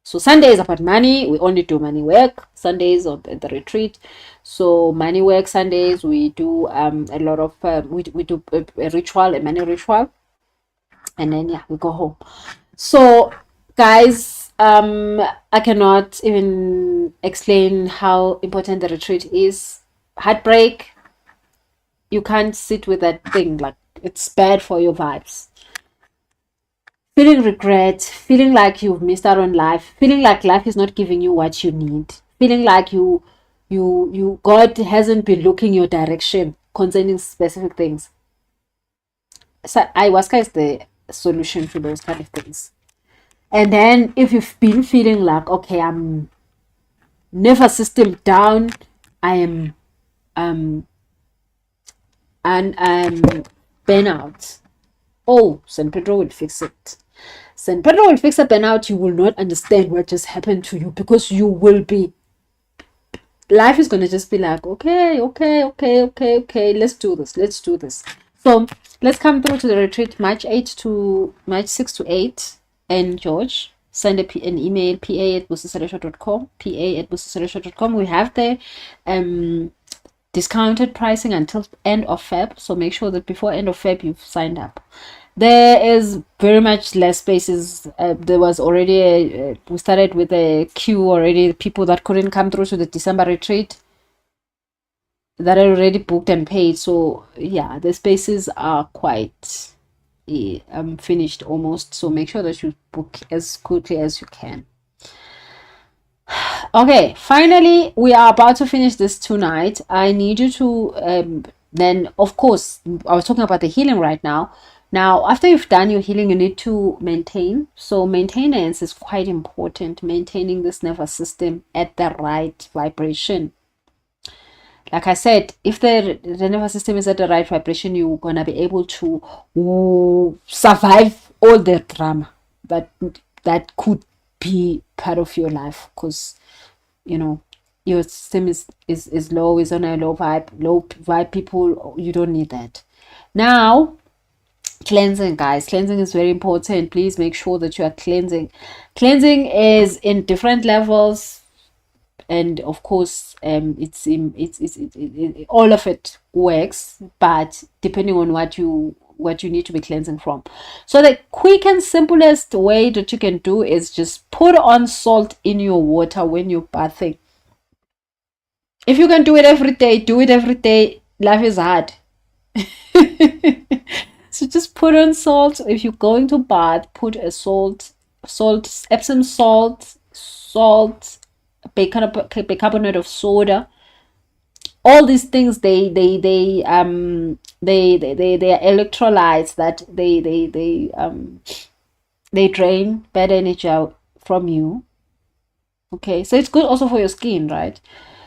So Sunday is about money. We only do money work Sundays at the retreat. So money work Sundays, we do a lot of we do a ritual, a money ritual, and then yeah, we go home. So guys, I cannot even explain how important the retreat is. Heartbreak, you can't sit with that thing. Like, it's bad for your vibes. Feeling regret, feeling like you've missed out on life, feeling like life is not giving you what you need, feeling like you God hasn't been looking your direction concerning specific things. So ayahuasca is the solution to those kind of things. And then if you've been feeling like, okay, I'm nervous system down, I am and I'm burnout. Oh, San Pedro will fix it. San Pedro will fix a burnout. You will not understand what just happened to you, because you will be, life is going to just be like, okay, let's do this. So let's come through to the retreat March 6 to 8. And George, send an email, pa@busisalesha.com, pa@busisalesha.com. We have the discounted pricing until end of Feb, so make sure that before end of Feb you've signed up. There is very much less spaces. There was already we started with a queue already, people that couldn't come through to the December retreat that are already booked and paid. So yeah, the spaces are quite finished almost, so make sure that you book as quickly as you can. Okay, finally we are about to finish this tonight. I need you to then, of course, I was talking about the healing right now. Now after you've done your healing, you need to maintain. So maintenance is quite important, maintaining this nervous system at the right vibration. Like I said, if the nervous system is at the right vibration, you're gonna be able to survive all the drama that could be part of your life, because you know your system is low, is on a low vibe. People, you don't need that. Now, cleansing, guys. Cleansing is very important. Please make sure that you are cleansing. Cleansing is in different levels. And of course, all of it works, but depending on what you what you need to be cleansing from. So the quick and simplest way that you can do is just put on salt in your water when you're bathing. If you can do it every day, do it every day. Life is hard. So just put on salt. If you're going to bath, put a salt, Epsom salt, bicarbonate of soda. All these things, they are electrolytes that they drain bad energy out from you. Okay, so it's good also for your skin, right?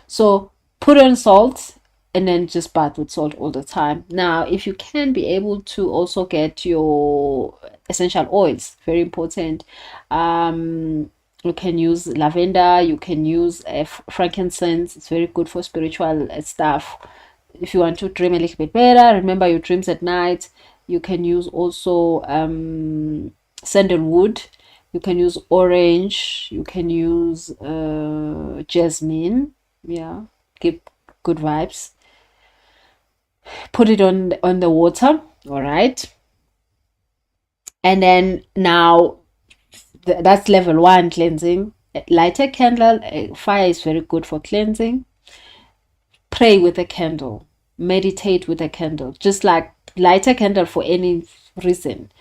So put on salt and then just bath with salt all the time. Now, if you can be able to also get your essential oils, very important. You can use lavender, you can use frankincense. It's very good for spiritual stuff. If you want to dream a little bit better, remember your dreams at night. You can use also sandalwood, you can use orange, you can use jasmine. Yeah, give good vibes. Put it on the water. All right, and then now that's level 1, cleansing. Light a candle. Fire is very good for cleansing. Pray with a candle, meditate with a candle, just like light a candle for any reason.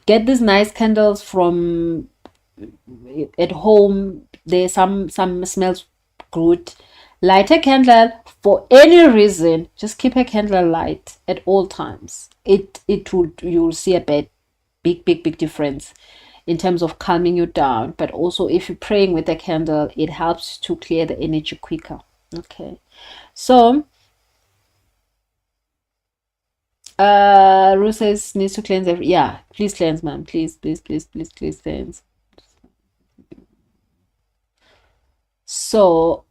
Get these nice candles from at home. There's some smells good. Light a candle for any reason. Just keep a candle light at all times. You'll see a big difference in terms of calming you down. But also, if you're praying with a candle, it helps to clear the energy quicker. Okay, so Ruth says needs to cleanse every. Yeah, please cleanse, ma'am. Please cleanse. So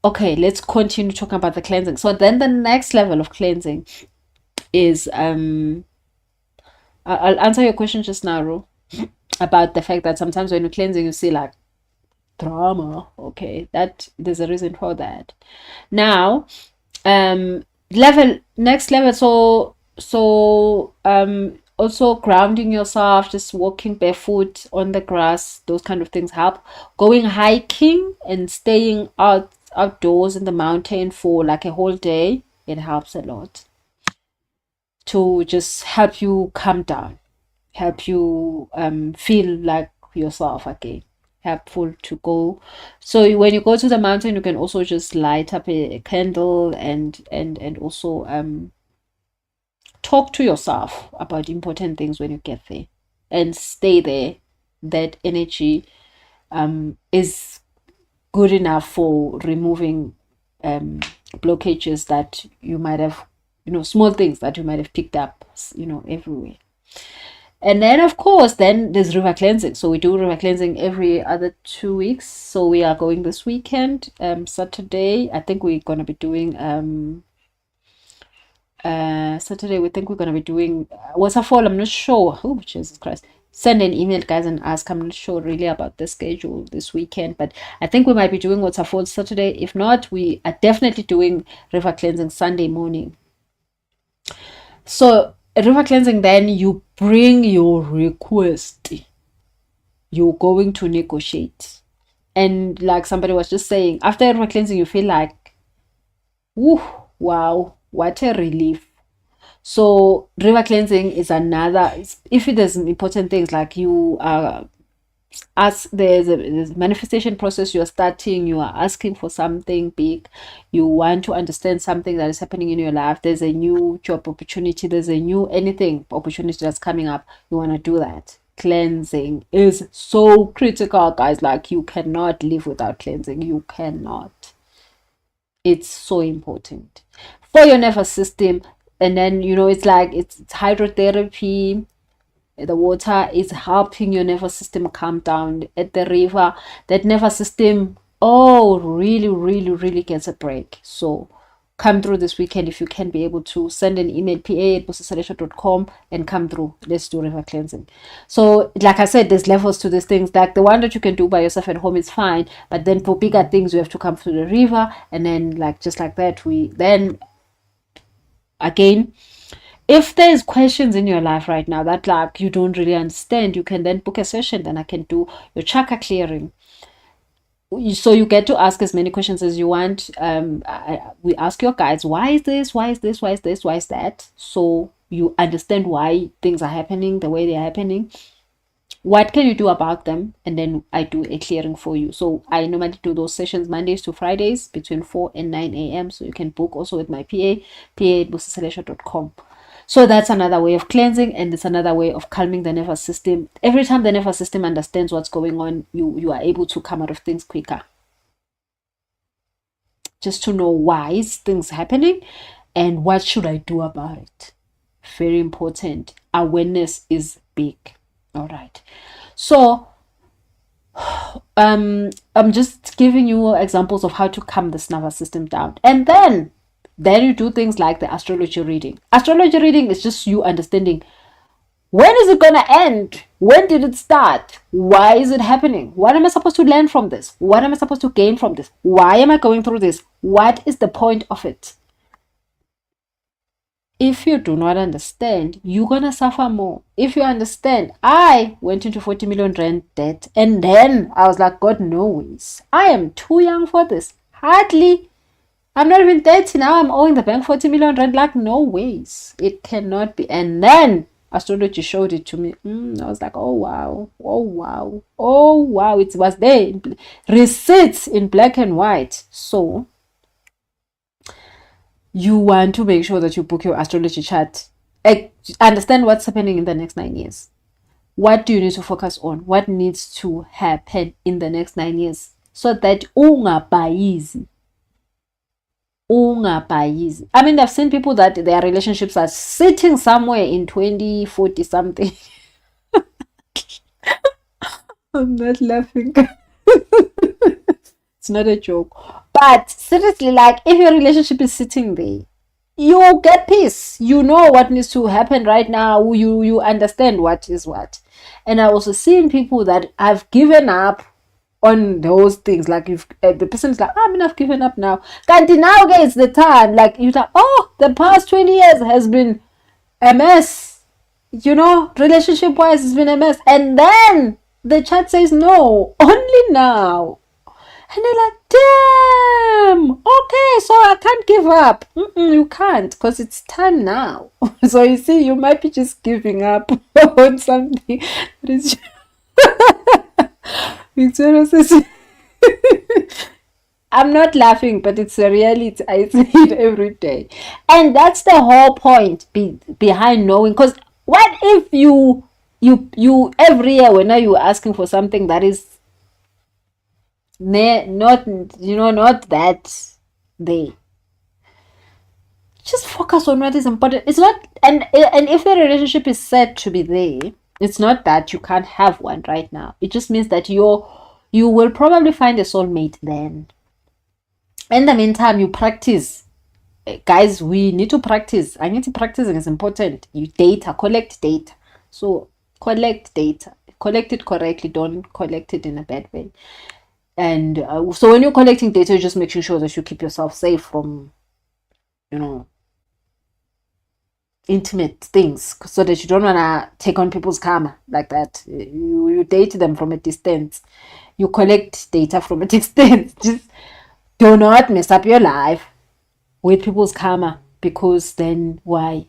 okay, let's continue talking about the cleansing. So then the next level of cleansing is I'll answer your question just now, Ru, about the fact that sometimes when you're cleansing you see like drama. Okay, that there's a reason for that. Now next level, also grounding yourself, just walking barefoot on the grass, those kind of things help. Going hiking and staying outdoors in the mountain for like a whole day, it helps a lot to just help you calm down, help you feel like yourself again. Helpful to go. So when you go to the mountain, you can also just light up a candle and also talk to yourself about important things when you get there and stay there. That energy is good enough for removing blockages that you might have, small things that you might have picked up, everywhere. And then, of course, then there's river cleansing. So we do river cleansing every other 2 weeks. So we are going this weekend, Saturday. I think we're going to be doing Saturday. We think we're going to be doing waterfall. I'm not sure. Oh, Jesus Christ. Send an email, guys, and ask. I'm not sure really about the schedule this weekend, but I think we might be doing waterfall Saturday. If not, we are definitely doing river cleansing Sunday morning. So river cleansing, then you bring your request. You're going to negotiate. And like somebody was just saying, after river cleansing, you feel like, woo, wow, what a relief. So river cleansing is another, if there's important things like you are, as there's a manifestation process you're starting, you are asking for something big, you want to understand something that is happening in your life, there's a new job opportunity, there's a new anything opportunity that's coming up, you want to do that. Cleansing is so critical, guys. Like, you cannot live without cleansing. You cannot. It's so important for your nervous system. And then, it's like it's hydrotherapy. The water is helping your nervous system calm down. At the river, that nervous system really gets a break. So come through this weekend if you can be able to. Send an email, pa@bosisaleisha.com, and come through. Let's do river cleansing. So like I said, there's levels to these things. Like the one that you can do by yourself at home is fine, but then for bigger things you have to come through the river. And then just like that, we then again If there's questions in your life right now that like you don't really understand, you can then book a session. Then I can do your chakra clearing. So you get to ask as many questions as you want. We ask your guides, why is this? Why is this? Why is this? Why is that? So you understand why things are happening the way they're happening. What can you do about them? And then I do a clearing for you. So I normally do those sessions Mondays to Fridays between 4 and 9 a.m. So you can book also with my pa@busicelestia.com. So that's another way of cleansing, and it's another way of calming the nervous system. Every time the nervous system understands what's going on, you are able to come out of things quicker. Just to know why is things happening and what should I do about it. Very important. Awareness is big. All right. So I'm just giving you examples of how to calm the nervous system down. And then you do things like the astrology reading. Astrology reading is just you understanding, when is it gonna end? When did it start? Why is it happening? What am I supposed to learn from this? What am I supposed to gain from this? Why am I going through this? What is the point of it? If you do not understand, you're gonna suffer more. If you understand, I went into 40 million rand debt, and then I was like, God, no ways. I am too young for this. Hardly. I'm not even 30 now. I'm owing the bank 40 million rand. Like, no ways. It cannot be. And then astrology showed it to me. I was like, oh wow, oh wow, oh wow. It was there. Receipts in black and white. So you want to make sure that you book your astrology chart. Understand what's happening in the next 9 years. What do you need to focus on? What needs to happen in the next 9 years? So that ungabhayizi. I mean, I've seen people that their relationships are sitting somewhere in 2040 something. I'm not laughing. It's not a joke. But seriously, like, if your relationship is sitting there, you get peace. You know what needs to happen right now. You understand what is what. And I also seen people that have given up on those things. Like, if the person is like, I mean, I've given up now. Can't now it's the time. Like, you're like, oh, the past 20 years has been a mess. You know, relationship wise, it's been a mess. And then the chat says no, only now. And they're like, damn, okay, so I can't give up. You can't, because it's time now. So you see, you might be just giving up on something that is Victoria says, I'm not laughing, but it's a reality. I see it every day. And that's the whole point behind knowing. Because what if you every year when you're asking for something that is not, not that they just focus on what is important. It's not, and if the relationship is said to be there, it's not that you can't have one right now. It just means that you will probably find a soulmate then. In the meantime, you practice. Guys, we need to practice. I need to practicing is important. You collect data. So collect data. Collect it correctly. Don't collect it in a bad way. And so when you're collecting data, you're just making sure that you keep yourself safe from, intimate things, so that you don't want to take on people's karma like that. You date them from a distance. You collect data from a distance. Just do not mess up your life with people's karma, because then why?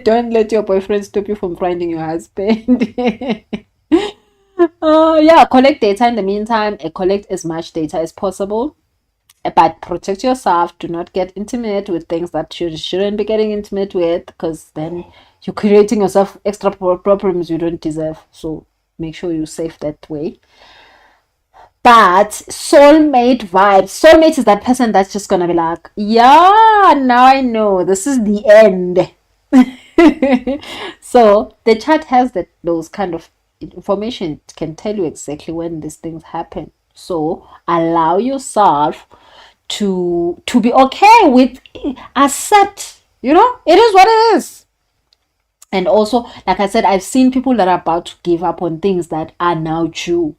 Don't let your boyfriend stop you from finding your husband. Collect data in the meantime. Collect as much data as possible, but protect yourself. Do not get intimate with things that you shouldn't be getting intimate with, because then you're creating yourself extra problems you don't deserve. So make sure you're safe that way. But soulmate vibes. Soulmate is that person that's just gonna be like, yeah, now I know this is the end. So the chart has those kind of information. It can tell you exactly when these things happen. So allow yourself to be okay with, accept, it is what it is. And also, like I said, I've seen people that are about to give up on things that are now due.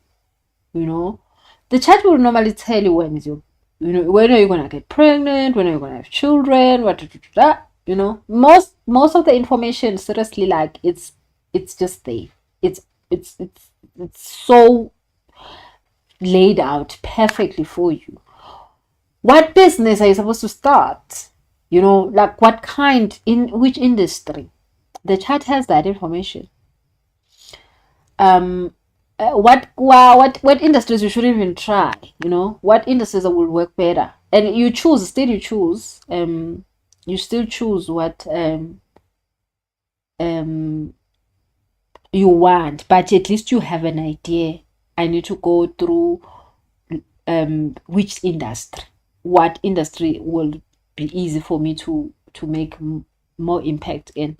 The chat will normally tell you when is your You know, when are you gonna get pregnant? When are you gonna have children? What? You know, most of the information, seriously, like it's just there. It's it's so laid out perfectly for you. What business are you supposed to start? You know, like what kind, in which industry? The chart has that information. What industries you shouldn't even try, you know, what industries that will work better, and you still choose what um you want, but at least you have an idea. I need to go through which industry, what industry will be easy for me to make more impact in.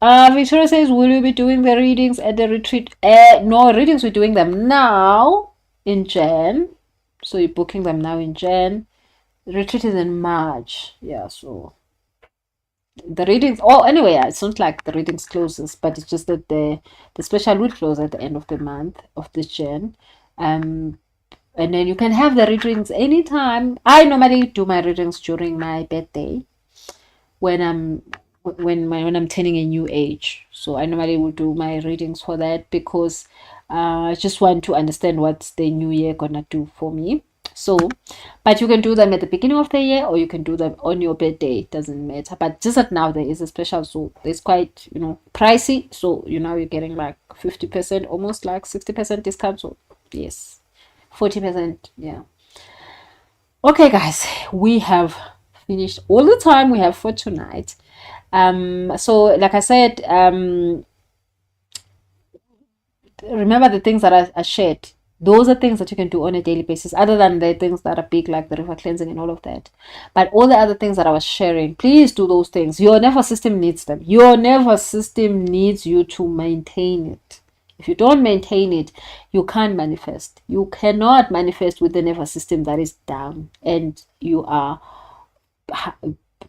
Victoria says, will you be doing the readings at the retreat? No, readings, we're doing them now in Jan. So you're booking them now in Jan. The retreat is in March. Yeah, so the readings, oh, anyway, yeah, it's not like the readings closes, but it's just that the special will close at the end of the month of this Jan. And then you can have the readings anytime. I normally do my readings during my birthday when I'm turning a new age. So I normally will do my readings for that, because I just want to understand what's the new year gonna do for me. So, but you can do them at the beginning of the year, or you can do them on your birthday. It doesn't matter. But just that now there is a special, so it's quite, you know, pricey. So you're getting like 50%, almost like 60% discount. So yes, 40%. Yeah. Okay, guys, we have finished all the time we have for tonight. So like I said, remember the things that I shared. Those are things that you can do on a daily basis, other than the things that are big, like the river cleansing and all of that. But all the other things that I was sharing, please do those things. Your nervous system needs them. Your nervous system needs you to maintain it. If you don't maintain it, you can't manifest. You cannot manifest with the nervous system that is down and you are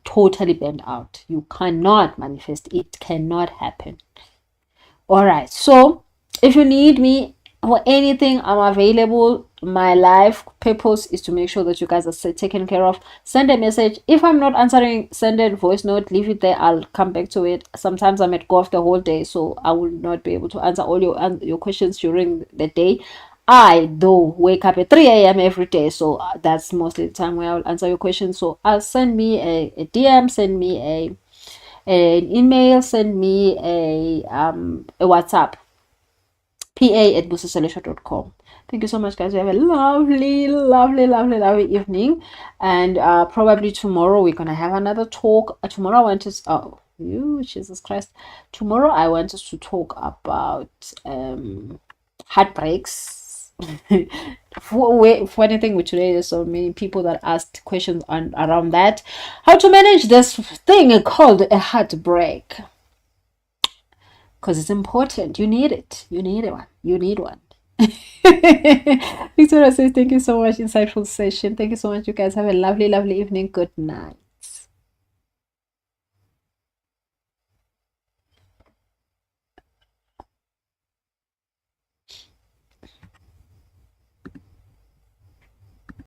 totally burned out. You cannot manifest. It cannot happen. All right. So if you need me for anything, I'm available. My life purpose is to make sure that you guys are taken care of. Send a message. If I'm not answering, send a voice note, leave it there. I'll come back to it. Sometimes I'm at golf the whole day, so I will not be able to answer all your questions during the day. I though wake up at 3 a.m. every day, so that's mostly the time where I'll answer your questions. So I'll send me a DM, send me an email, send me a WhatsApp, pa@busisolution.com. Thank you so much, guys. We have a lovely, lovely, lovely, lovely evening, and probably tomorrow we're gonna have another talk. Tomorrow I want to Jesus Christ. Tomorrow I want us to talk about heartbreaks. Funny thing with today, there's so many people that asked questions around that, how to manage this thing called a heartbreak, because it's important. You need it. You need one. Victoria says, thank you so much. Insightful session. Thank you so much, you guys. Have a lovely, lovely evening. Good night.